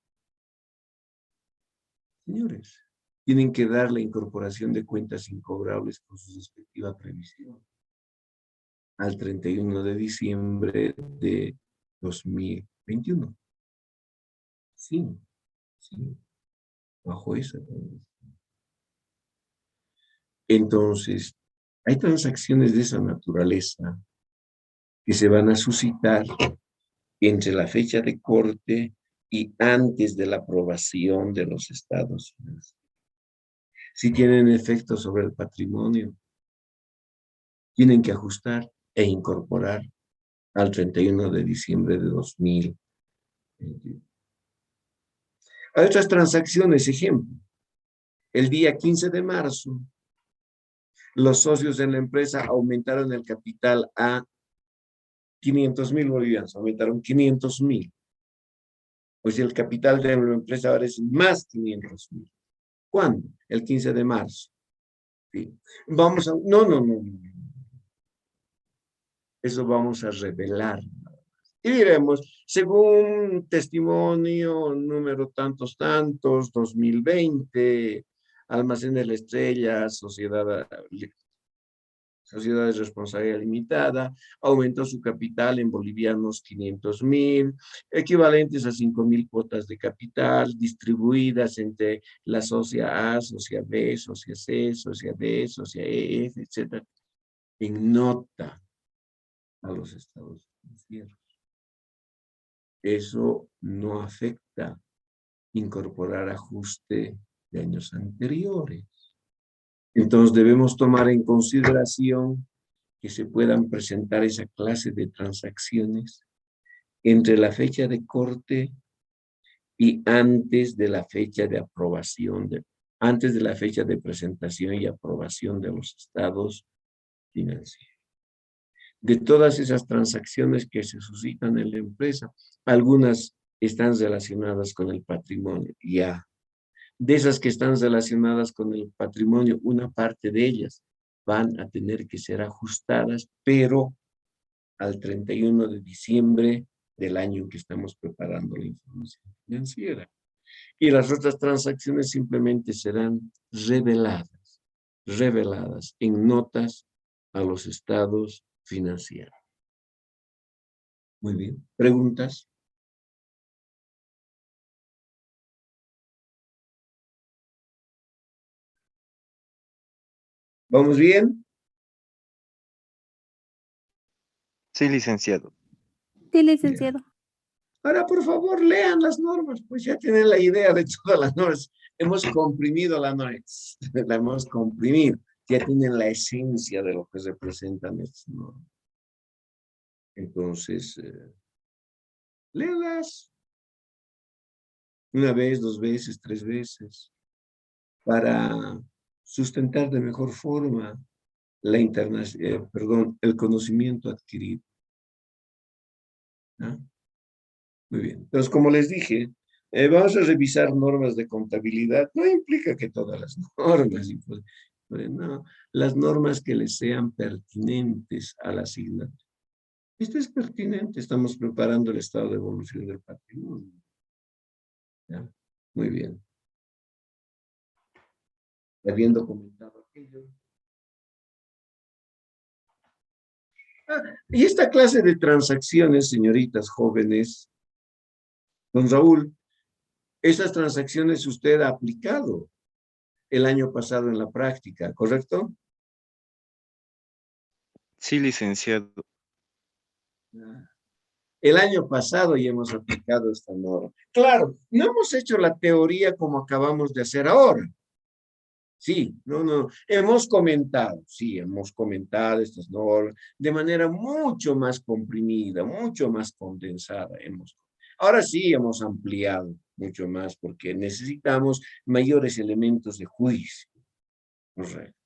Señores, tienen que dar la incorporación de cuentas incobrables con su respectiva previsión al 31 de diciembre de 2021. Sí, bajo esa. Entonces, hay transacciones de esa naturaleza que se van a suscitar entre la fecha de corte y antes de la aprobación de los estados financieros. Si tienen efecto sobre el patrimonio, tienen que ajustar e incorporar al 31 de diciembre de 2021. Hay otras transacciones, ejemplo, el día 15 de marzo, los socios de la empresa aumentaron el capital a 500,000 bolivianos, aumentaron 500,000. Pues el capital de la empresa ahora es más 500,000. ¿Cuándo? El 15 de marzo. ¿Sí? Vamos a... No. Eso vamos a revelar. Y diremos, según testimonio número tantos, 2020, Almacén de la Estrella, Sociedad de Responsabilidad Limitada, aumentó su capital en bolivianos 500,000, equivalentes a 5,000 cuotas de capital, distribuidas entre la socia A, socia B, socia C, socia D, socia E, F, etc., en nota a los estados financieros. Eso no afecta incorporar ajuste de años anteriores. Entonces debemos tomar en consideración que se puedan presentar esa clase de transacciones entre la fecha de corte y antes de la fecha de aprobación, antes de la fecha de presentación y aprobación de los estados financieros. De todas esas transacciones que se suscitan en la empresa, algunas están relacionadas con el patrimonio, ya. De esas que están relacionadas con el patrimonio, una parte de ellas van a tener que ser ajustadas, pero al 31 de diciembre del año en que estamos preparando la información financiera. Y las otras transacciones simplemente serán reveladas en notas a los estados financieros. Muy bien. ¿Preguntas? ¿Vamos bien? Sí, licenciado. Sí, Ya. licenciado. Ahora, por favor, lean las normas, pues ya tienen la idea de todas las normas. Hemos comprimido la norma, la hemos comprimido. Ya tienen la esencia de lo que representan estas normas. Entonces, léalas una vez, dos veces, tres veces, para sustentar de mejor forma el conocimiento adquirido. ¿Ah? Muy bien. Entonces, como les dije, vamos a revisar normas de contabilidad. No implica que todas las normas, no, las normas que les sean pertinentes a la asignatura. Esto es pertinente, estamos preparando el estado de evolución del patrimonio. ¿Ya? Muy bien. Habiendo comentado aquello. Y esta clase de transacciones, señoritas jóvenes, don Raúl, esas transacciones usted ha aplicado el año pasado en la práctica, ¿correcto? Sí, licenciado. El año pasado ya hemos aplicado esta norma. Claro, no hemos hecho la teoría como acabamos de hacer ahora. Sí, no. Sí, hemos comentado estas normas de manera mucho más comprimida, mucho más condensada. Ahora sí hemos ampliado mucho más porque necesitamos mayores elementos de juicio. Correcto.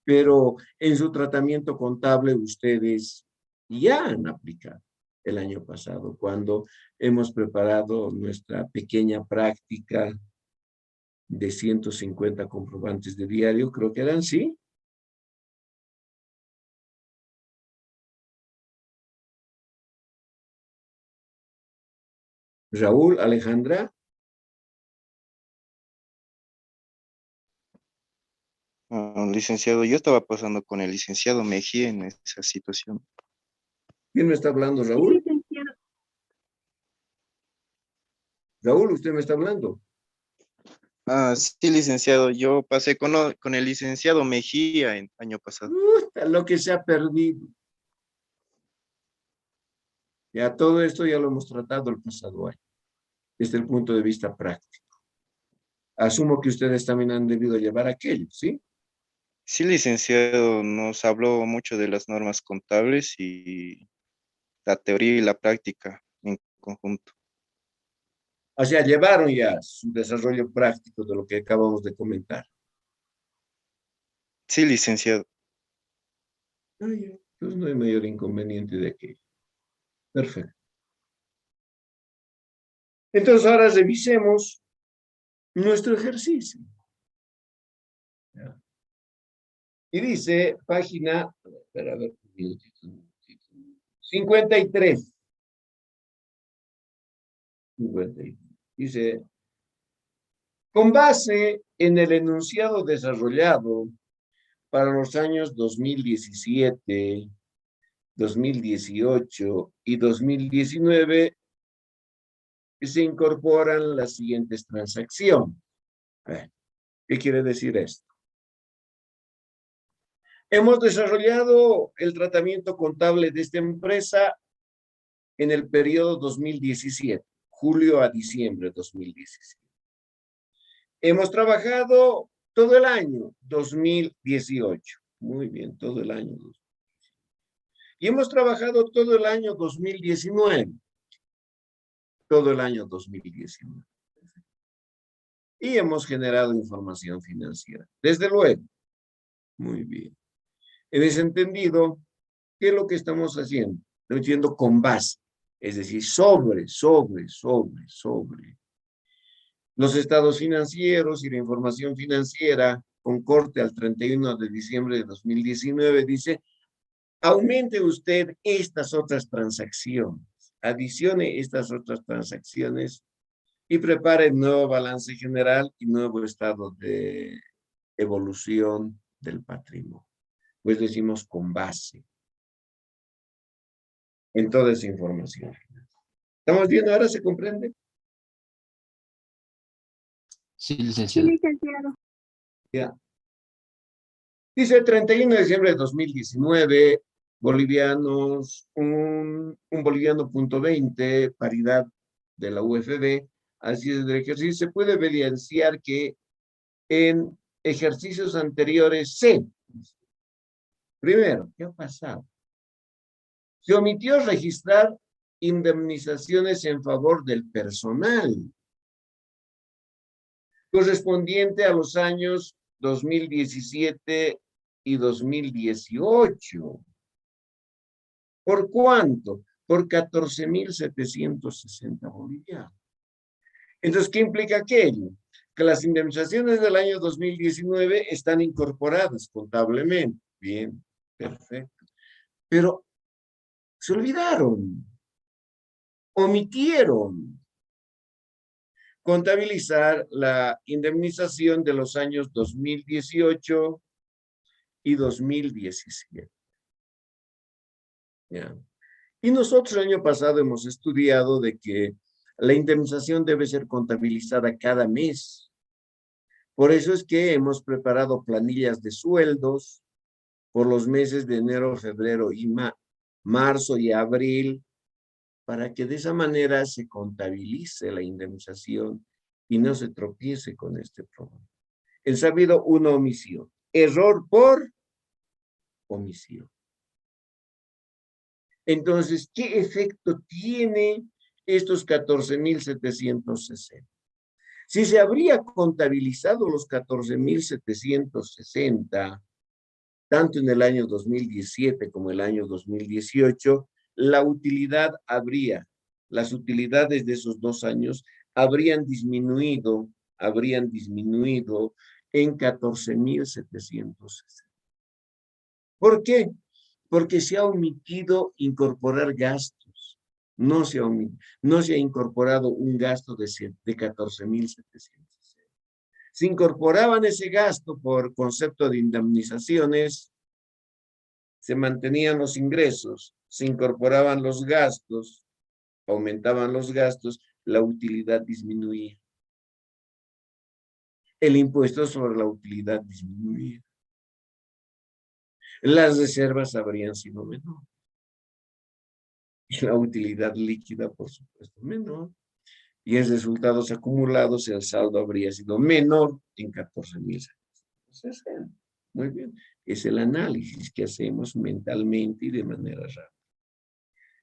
Pero en su tratamiento contable ustedes ya han aplicado el año pasado, cuando hemos preparado nuestra pequeña práctica de 150 comprobantes de diario, creo que eran, ¿sí? Raúl, Alejandra, Licenciado, yo estaba pasando con el licenciado Mejía en esa situación. ¿quién me está hablando, Sí, Raúl? licenciado. Raúl, ¿usted me está hablando? Sí, licenciado, yo pasé con el licenciado Mejía el año pasado. Lo que se ha perdido. Ya todo esto ya lo hemos tratado el pasado año, desde el punto de vista práctico. Asumo que ustedes también han debido llevar aquello, ¿sí? Sí, licenciado, nos habló mucho de las normas contables y la teoría y la práctica en conjunto. O sea, llevaron ya su desarrollo práctico de lo que acabamos de comentar. Sí, licenciado. Ya. Entonces no hay mayor inconveniente de aquello. Perfecto. Entonces ahora revisemos nuestro ejercicio. ¿Ya? Y dice, página, a ver, 53. 53. Dice, con base en el enunciado desarrollado para los años 2017, 2018 y 2019, se incorporan las siguientes transacciones. A ver, ¿qué quiere decir esto? Hemos desarrollado el tratamiento contable de esta empresa en el periodo 2017, julio a diciembre de 2017. Hemos trabajado todo el año 2018. Muy bien, todo el año. Y hemos trabajado todo el año 2019. Todo el año 2019. Y hemos generado información financiera. Desde luego. Muy bien. En ese entendido, ¿qué es lo que estamos haciendo? Estamos haciendo con base, es decir, sobre los estados financieros y la información financiera con corte al 31 de diciembre de 2019, dice, aumente usted estas otras transacciones, adicione estas otras transacciones y prepare nuevo balance general y nuevo estado de evolución del patrimonio. Pues decimos con base en toda esa información. ¿Estamos viendo ahora? ¿Se comprende? Sí, Sí, licenciado. licenciado. Ya. Dice el 31 de diciembre de 2019, bolivianos, un boliviano punto 20, paridad de la UFB. Así es, del ejercicio se puede evidenciar que en ejercicios anteriores primero, ¿qué ha pasado? Se omitió registrar indemnizaciones en favor del personal, correspondiente a los años 2017 y 2018. ¿Por cuánto? Por 14.760 bolivianos. Entonces, ¿qué implica aquello? Que las indemnizaciones del año 2019 están incorporadas contablemente. Bien, perfecto. Pero se olvidaron, omitieron contabilizar la indemnización de los años 2018 y 2017. ¿Ya? Y nosotros el año pasado hemos estudiado de que la indemnización debe ser contabilizada cada mes. Por eso es que hemos preparado planillas de sueldos por los meses de enero, febrero y marzo y abril, para que de esa manera se contabilice la indemnización y no se tropiece con este problema. El sabido una omisión. Error por omisión. Entonces, ¿qué efecto tiene estos 14.760? Si se habría contabilizado los 14.760, tanto en el año 2017 como el año 2018, la utilidad las utilidades de esos 2 años habrían disminuido en 14.760. ¿Por qué? Porque se ha omitido incorporar gastos. No se ha incorporado un gasto de 14.760. Se incorporaban ese gasto por concepto de indemnizaciones, se mantenían los ingresos, se incorporaban los gastos, aumentaban los gastos, la utilidad disminuía. El impuesto sobre la utilidad disminuía. Las reservas habrían sido menor. Y la utilidad líquida, por supuesto, menor. Y en resultados acumulados, el saldo habría sido menor en 14.760. Muy bien. Es el análisis que hacemos mentalmente y de manera rápida.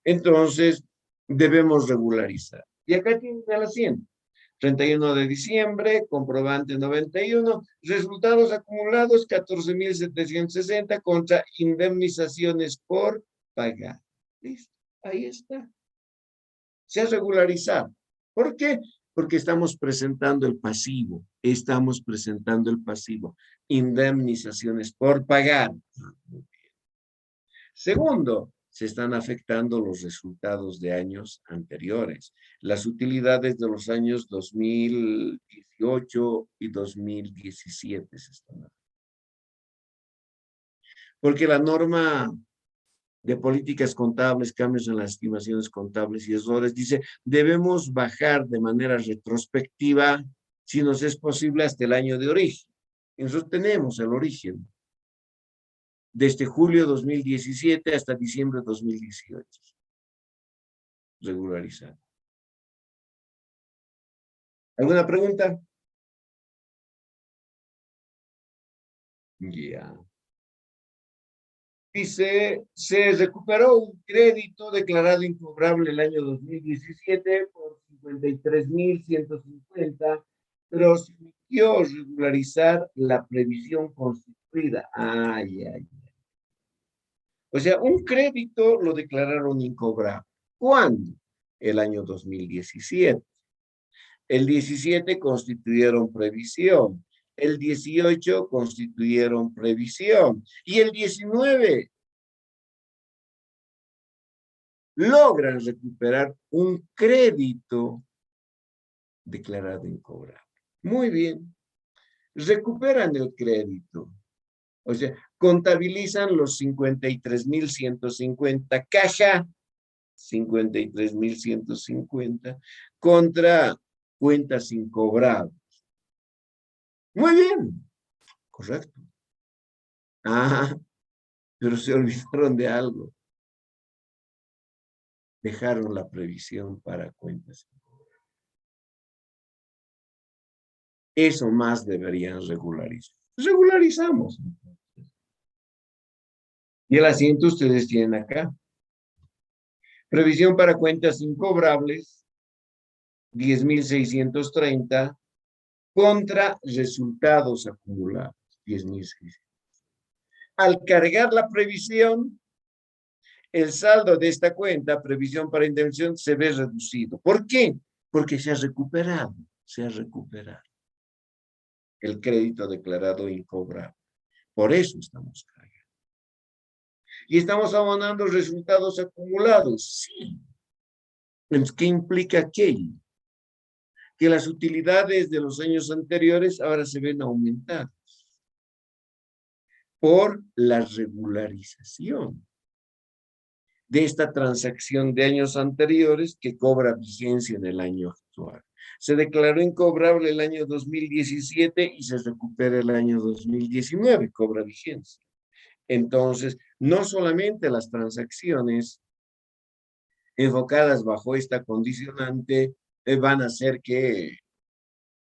Entonces, debemos regularizar. Y acá tienen la siguiente. 31 de diciembre, comprobante 91, resultados acumulados 14.760 contra indemnizaciones por pagar. ¿Listo? Ahí está. Se ha regularizado. ¿Por qué? Porque estamos presentando el pasivo. Indemnizaciones por pagar. Segundo, se están afectando los resultados de años anteriores. Las utilidades de los años 2018 y 2017 se están afectando. Porque la norma de políticas contables, cambios en las estimaciones contables y errores, dice, debemos bajar de manera retrospectiva, si nos es posible, hasta el año de origen. Y nosotros tenemos el origen. Desde julio 2017 hasta diciembre 2018. Regularizar. ¿Alguna pregunta? Ya. Dice, se recuperó un crédito declarado incobrable el año 2017 por 53.150, pero se omitió regularizar la previsión constituida. Ay, ay. O sea, un crédito lo declararon incobrable. ¿Cuándo? El año 2017. El 17 constituyeron previsión. El 18 constituyeron previsión. Y el 19 logran recuperar un crédito declarado incobrable. Muy bien. Recuperan el crédito. O sea, contabilizan los 53.150 caja, 53.150 contra cuentas incobradas. Muy bien. Correcto. Ah, pero se olvidaron de algo. Dejaron la previsión para cuentas. Eso más deberían regularizar. Regularizamos. Y el asiento ustedes tienen acá. Previsión para cuentas incobrables, 10.630, contra resultados acumulados, 10.600. Al cargar la previsión, el saldo de esta cuenta, previsión para indemnización, se ve reducido. ¿Por qué? Porque se ha recuperado el crédito declarado incobrable. Por eso estamos cargando. Y estamos abonando resultados acumulados, sí. ¿Qué implica aquello? Que las utilidades de los años anteriores ahora se ven aumentadas por la regularización de esta transacción de años anteriores que cobra vigencia en el año actual. Se declaró incobrable el año 2017 y se recupera el año 2019, cobra vigencia. Entonces, no solamente las transacciones enfocadas bajo esta condicionante van a hacer que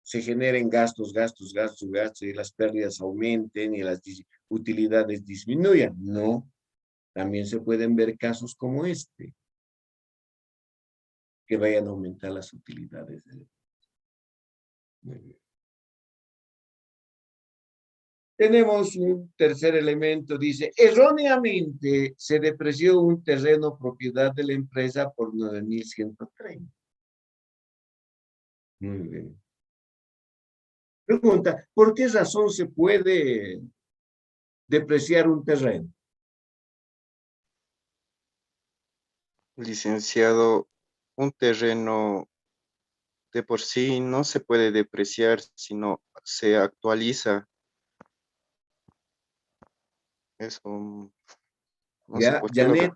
se generen gastos y las pérdidas aumenten y las utilidades disminuyan. No, también se pueden ver casos como este, que vayan a aumentar las utilidades. Muy bien. Tenemos un tercer elemento, dice, erróneamente se depreció un terreno propiedad de la empresa por 9.130. Muy bien. Pregunta, ¿por qué razón se puede depreciar un terreno? Licenciado, un terreno de por sí no se puede depreciar, sino se actualiza. Eso no sé Ya, por qué lo... Janet,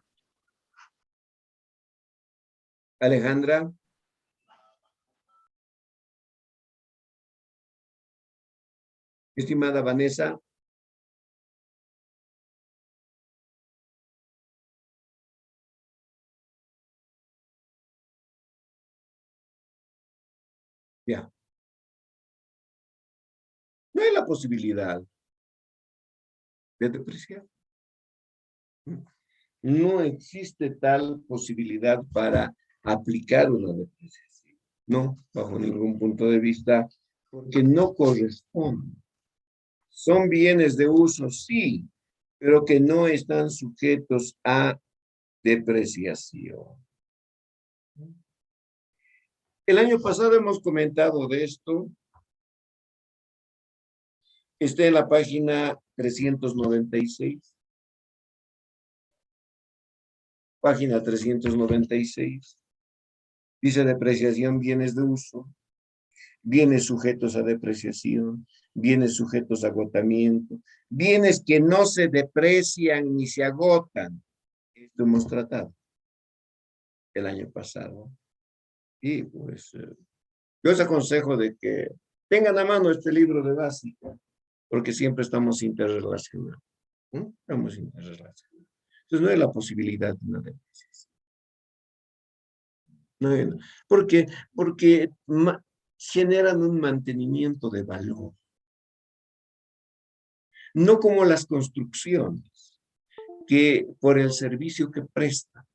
Alejandra, estimada Vanessa, ya. No hay la posibilidad de depreciar. No existe tal posibilidad para aplicar una depreciación. No, bajo ningún punto de vista, porque no corresponde. Son bienes de uso, sí, pero que no están sujetos a depreciación. El año pasado hemos comentado de esto. Está en la página 396. Página 396. Dice depreciación, bienes de uso, bienes sujetos a depreciación, bienes sujetos a agotamiento, bienes que no se deprecian ni se agotan. Esto hemos tratado el año pasado. Y pues yo les aconsejo de que tengan a mano este libro de básica, porque siempre estamos interrelacionados. ¿No? Estamos interrelacionados. Entonces no hay la posibilidad de una depreciación. No hay, porque generan un mantenimiento de valor. No como las construcciones, que por el servicio que prestan,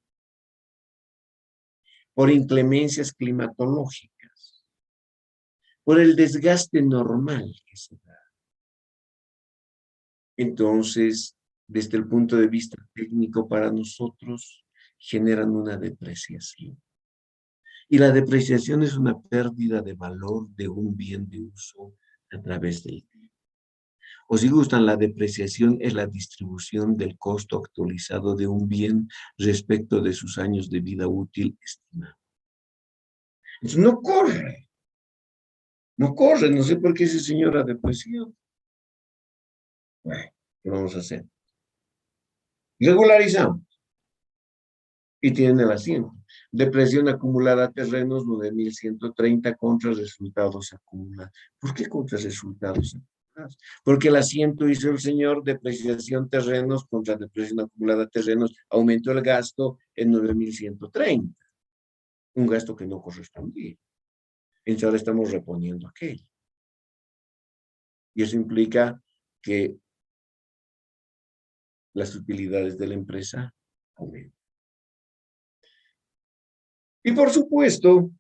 por inclemencias climatológicas, por el desgaste normal que se da. Entonces, desde el punto de vista técnico para nosotros, generan una depreciación. Y la depreciación es una pérdida de valor de un bien de uso a través del tiempo. O si gustan, la depreciación es la distribución del costo actualizado de un bien respecto de sus años de vida útil estimado. Entonces, no corre, no sé por qué ese señor ha depreciado. Bueno, ¿qué vamos a hacer? Regularizamos. Y tienen el asiento. Depresión acumulada a terrenos 9.130 contra resultados acumulados. ¿Por qué contra resultados acumulados? Porque el asiento hizo el señor depreciación terrenos contra depreciación acumulada terrenos, aumentó el gasto en 9.130, un gasto que no correspondía. Entonces ahora estamos reponiendo aquello. Y eso implica que las utilidades de la empresa aumentan. Y por supuesto,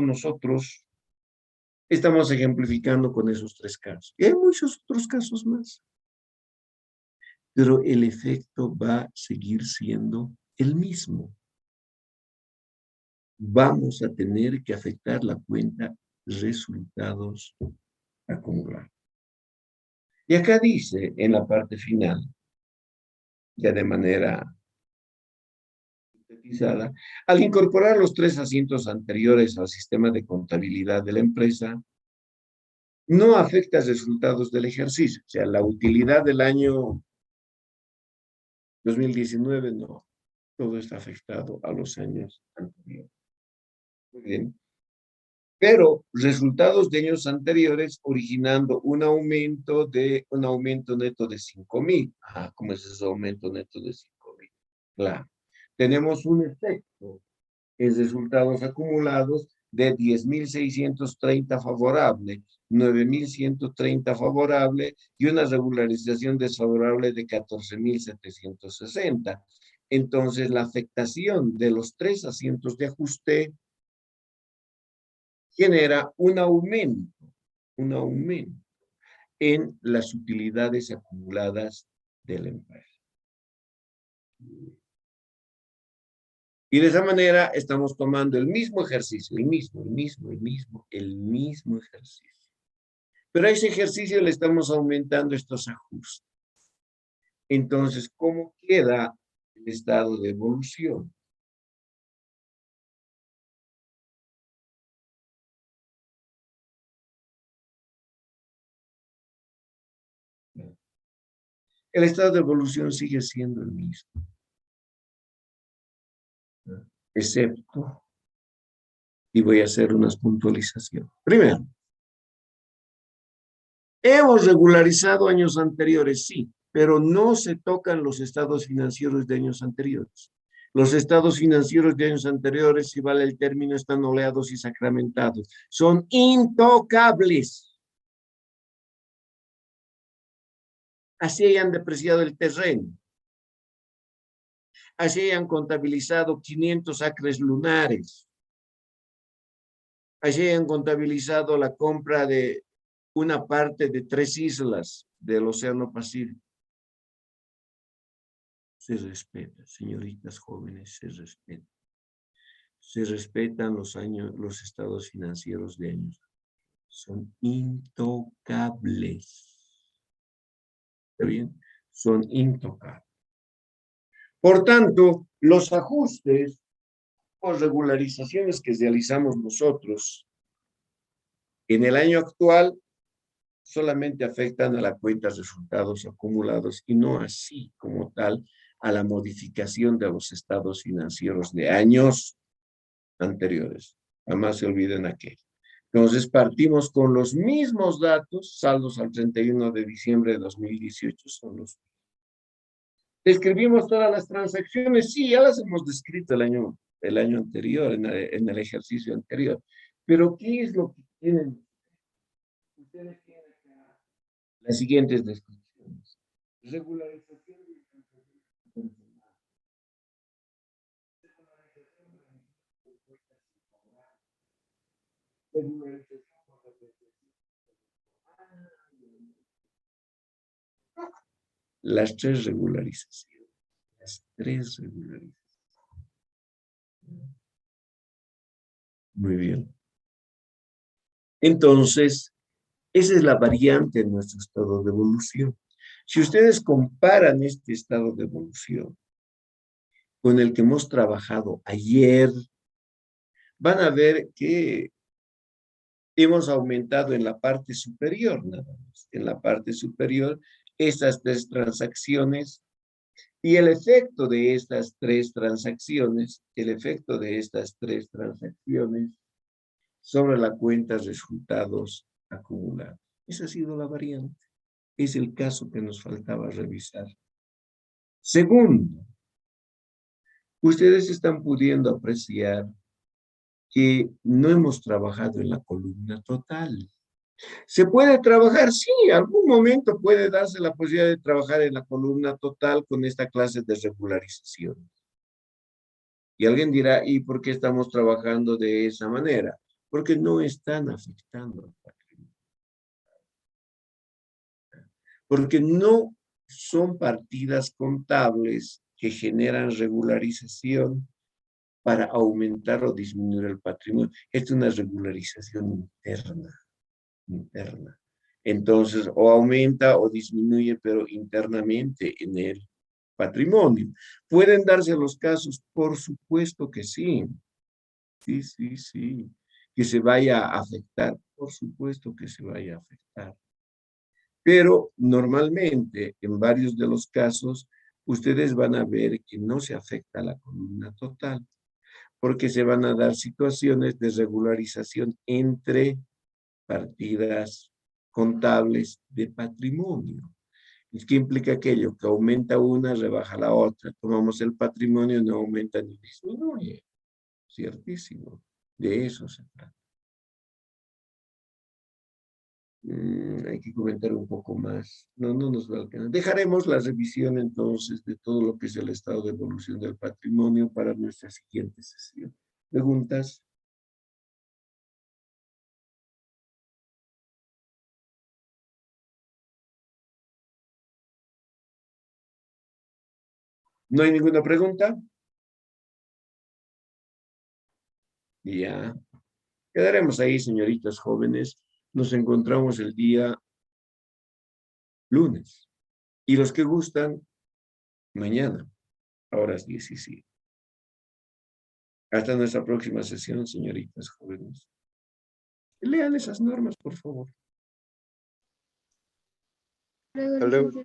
nosotros estamos ejemplificando con esos 3 casos. Y hay muchos otros casos más. Pero el efecto va a seguir siendo el mismo. Vamos a tener que afectar la cuenta resultados acumulados. Y acá dice, en la parte final, ya de manera sintetizada, al incorporar los 3 asientos anteriores al sistema de contabilidad de la empresa, no afecta resultados del ejercicio. O sea, la utilidad del año 2019 no. Todo está afectado a los años anteriores. Muy bien. Pero resultados de años anteriores originando un aumento neto de 5,000. ¿Cómo es ese aumento neto de 5,000? Claro. Tenemos un efecto en resultados acumulados de 10.630 favorable, 9.130 favorable y una regularización desfavorable de 14.760. Entonces, la afectación de los 3 asientos de ajuste genera un aumento en las utilidades acumuladas de la empresa. Y de esa manera estamos tomando el mismo ejercicio, el mismo ejercicio. Pero a ese ejercicio le estamos aumentando estos ajustes. Entonces, ¿cómo queda el estado de evolución? El estado de evolución sigue siendo el mismo, excepto, y voy a hacer unas puntualizaciones. Primero, hemos regularizado años anteriores, sí, pero no se tocan los estados financieros de años anteriores. Los estados financieros de años anteriores, si vale el término, están oleados y sacramentados. Son intocables. Así hayan depreciado el terreno. Así hayan contabilizado 500 acres lunares. Así hayan contabilizado la compra de una parte de 3 islas del Océano Pacífico. Se respeta, señoritas jóvenes, se respeta. Se respetan los estados financieros de años. Son intocables. ¿Está bien? Son intocables. Por tanto, los ajustes o regularizaciones que realizamos nosotros en el año actual solamente afectan a la cuenta de resultados acumulados y no así como tal a la modificación de los estados financieros de años anteriores. Jamás se olviden aquello. Entonces partimos con los mismos datos, saldos al 31 de diciembre de 2018 son los. Describimos todas las transacciones, sí, ya las hemos descrito el año anterior, en el ejercicio anterior. Pero ¿qué es lo que tienen? Ustedes tienen acá las siguientes descripciones. Regularización de las 3 regularizaciones. Las 3 regularizaciones. Muy bien. Entonces, esa es la variante en nuestro estado de evolución. Si ustedes comparan este estado de evolución con el que hemos trabajado ayer, van a ver que hemos aumentado en la parte superior, nada más. En la parte superior, estas 3 transacciones y el efecto de estas 3 transacciones, sobre la cuenta de resultados acumulados. Esa ha sido la variante. Es el caso que nos faltaba revisar. Segundo, ustedes están pudiendo apreciar que no hemos trabajado en la columna total. ¿Se puede trabajar? Sí, algún momento puede darse la posibilidad de trabajar en la columna total con esta clase de regularización. Y alguien dirá, ¿y por qué estamos trabajando de esa manera? Porque no están afectando al patrimonio. Porque no son partidas contables que generan regularización para aumentar o disminuir el patrimonio. Es una regularización interna. Entonces, o aumenta o disminuye, pero internamente en el patrimonio. ¿Pueden darse los casos? Por supuesto que sí. Sí, sí, sí. Que se vaya a afectar. Por supuesto que se vaya a afectar. Pero normalmente, en varios de los casos, ustedes van a ver que no se afecta a la columna total, porque se van a dar situaciones de regularización entre partidas contables de patrimonio. ¿Qué implica aquello? Que aumenta una, rebaja la otra. Tomamos el patrimonio, no aumenta ni disminuye. Ciertísimo. De eso se trata. Hay que comentar un poco más. No, no nos va a alcanzar. Dejaremos la revisión entonces de todo lo que es el estado de evolución del patrimonio para nuestra siguiente sesión. ¿Preguntas? ¿No hay ninguna pregunta? Ya. Quedaremos ahí, señoritas jóvenes. Nos encontramos el día lunes. Y los que gustan, mañana, a horas 17. Hasta nuestra próxima sesión, señoritas jóvenes. Lean esas normas, por favor. Hasta luego.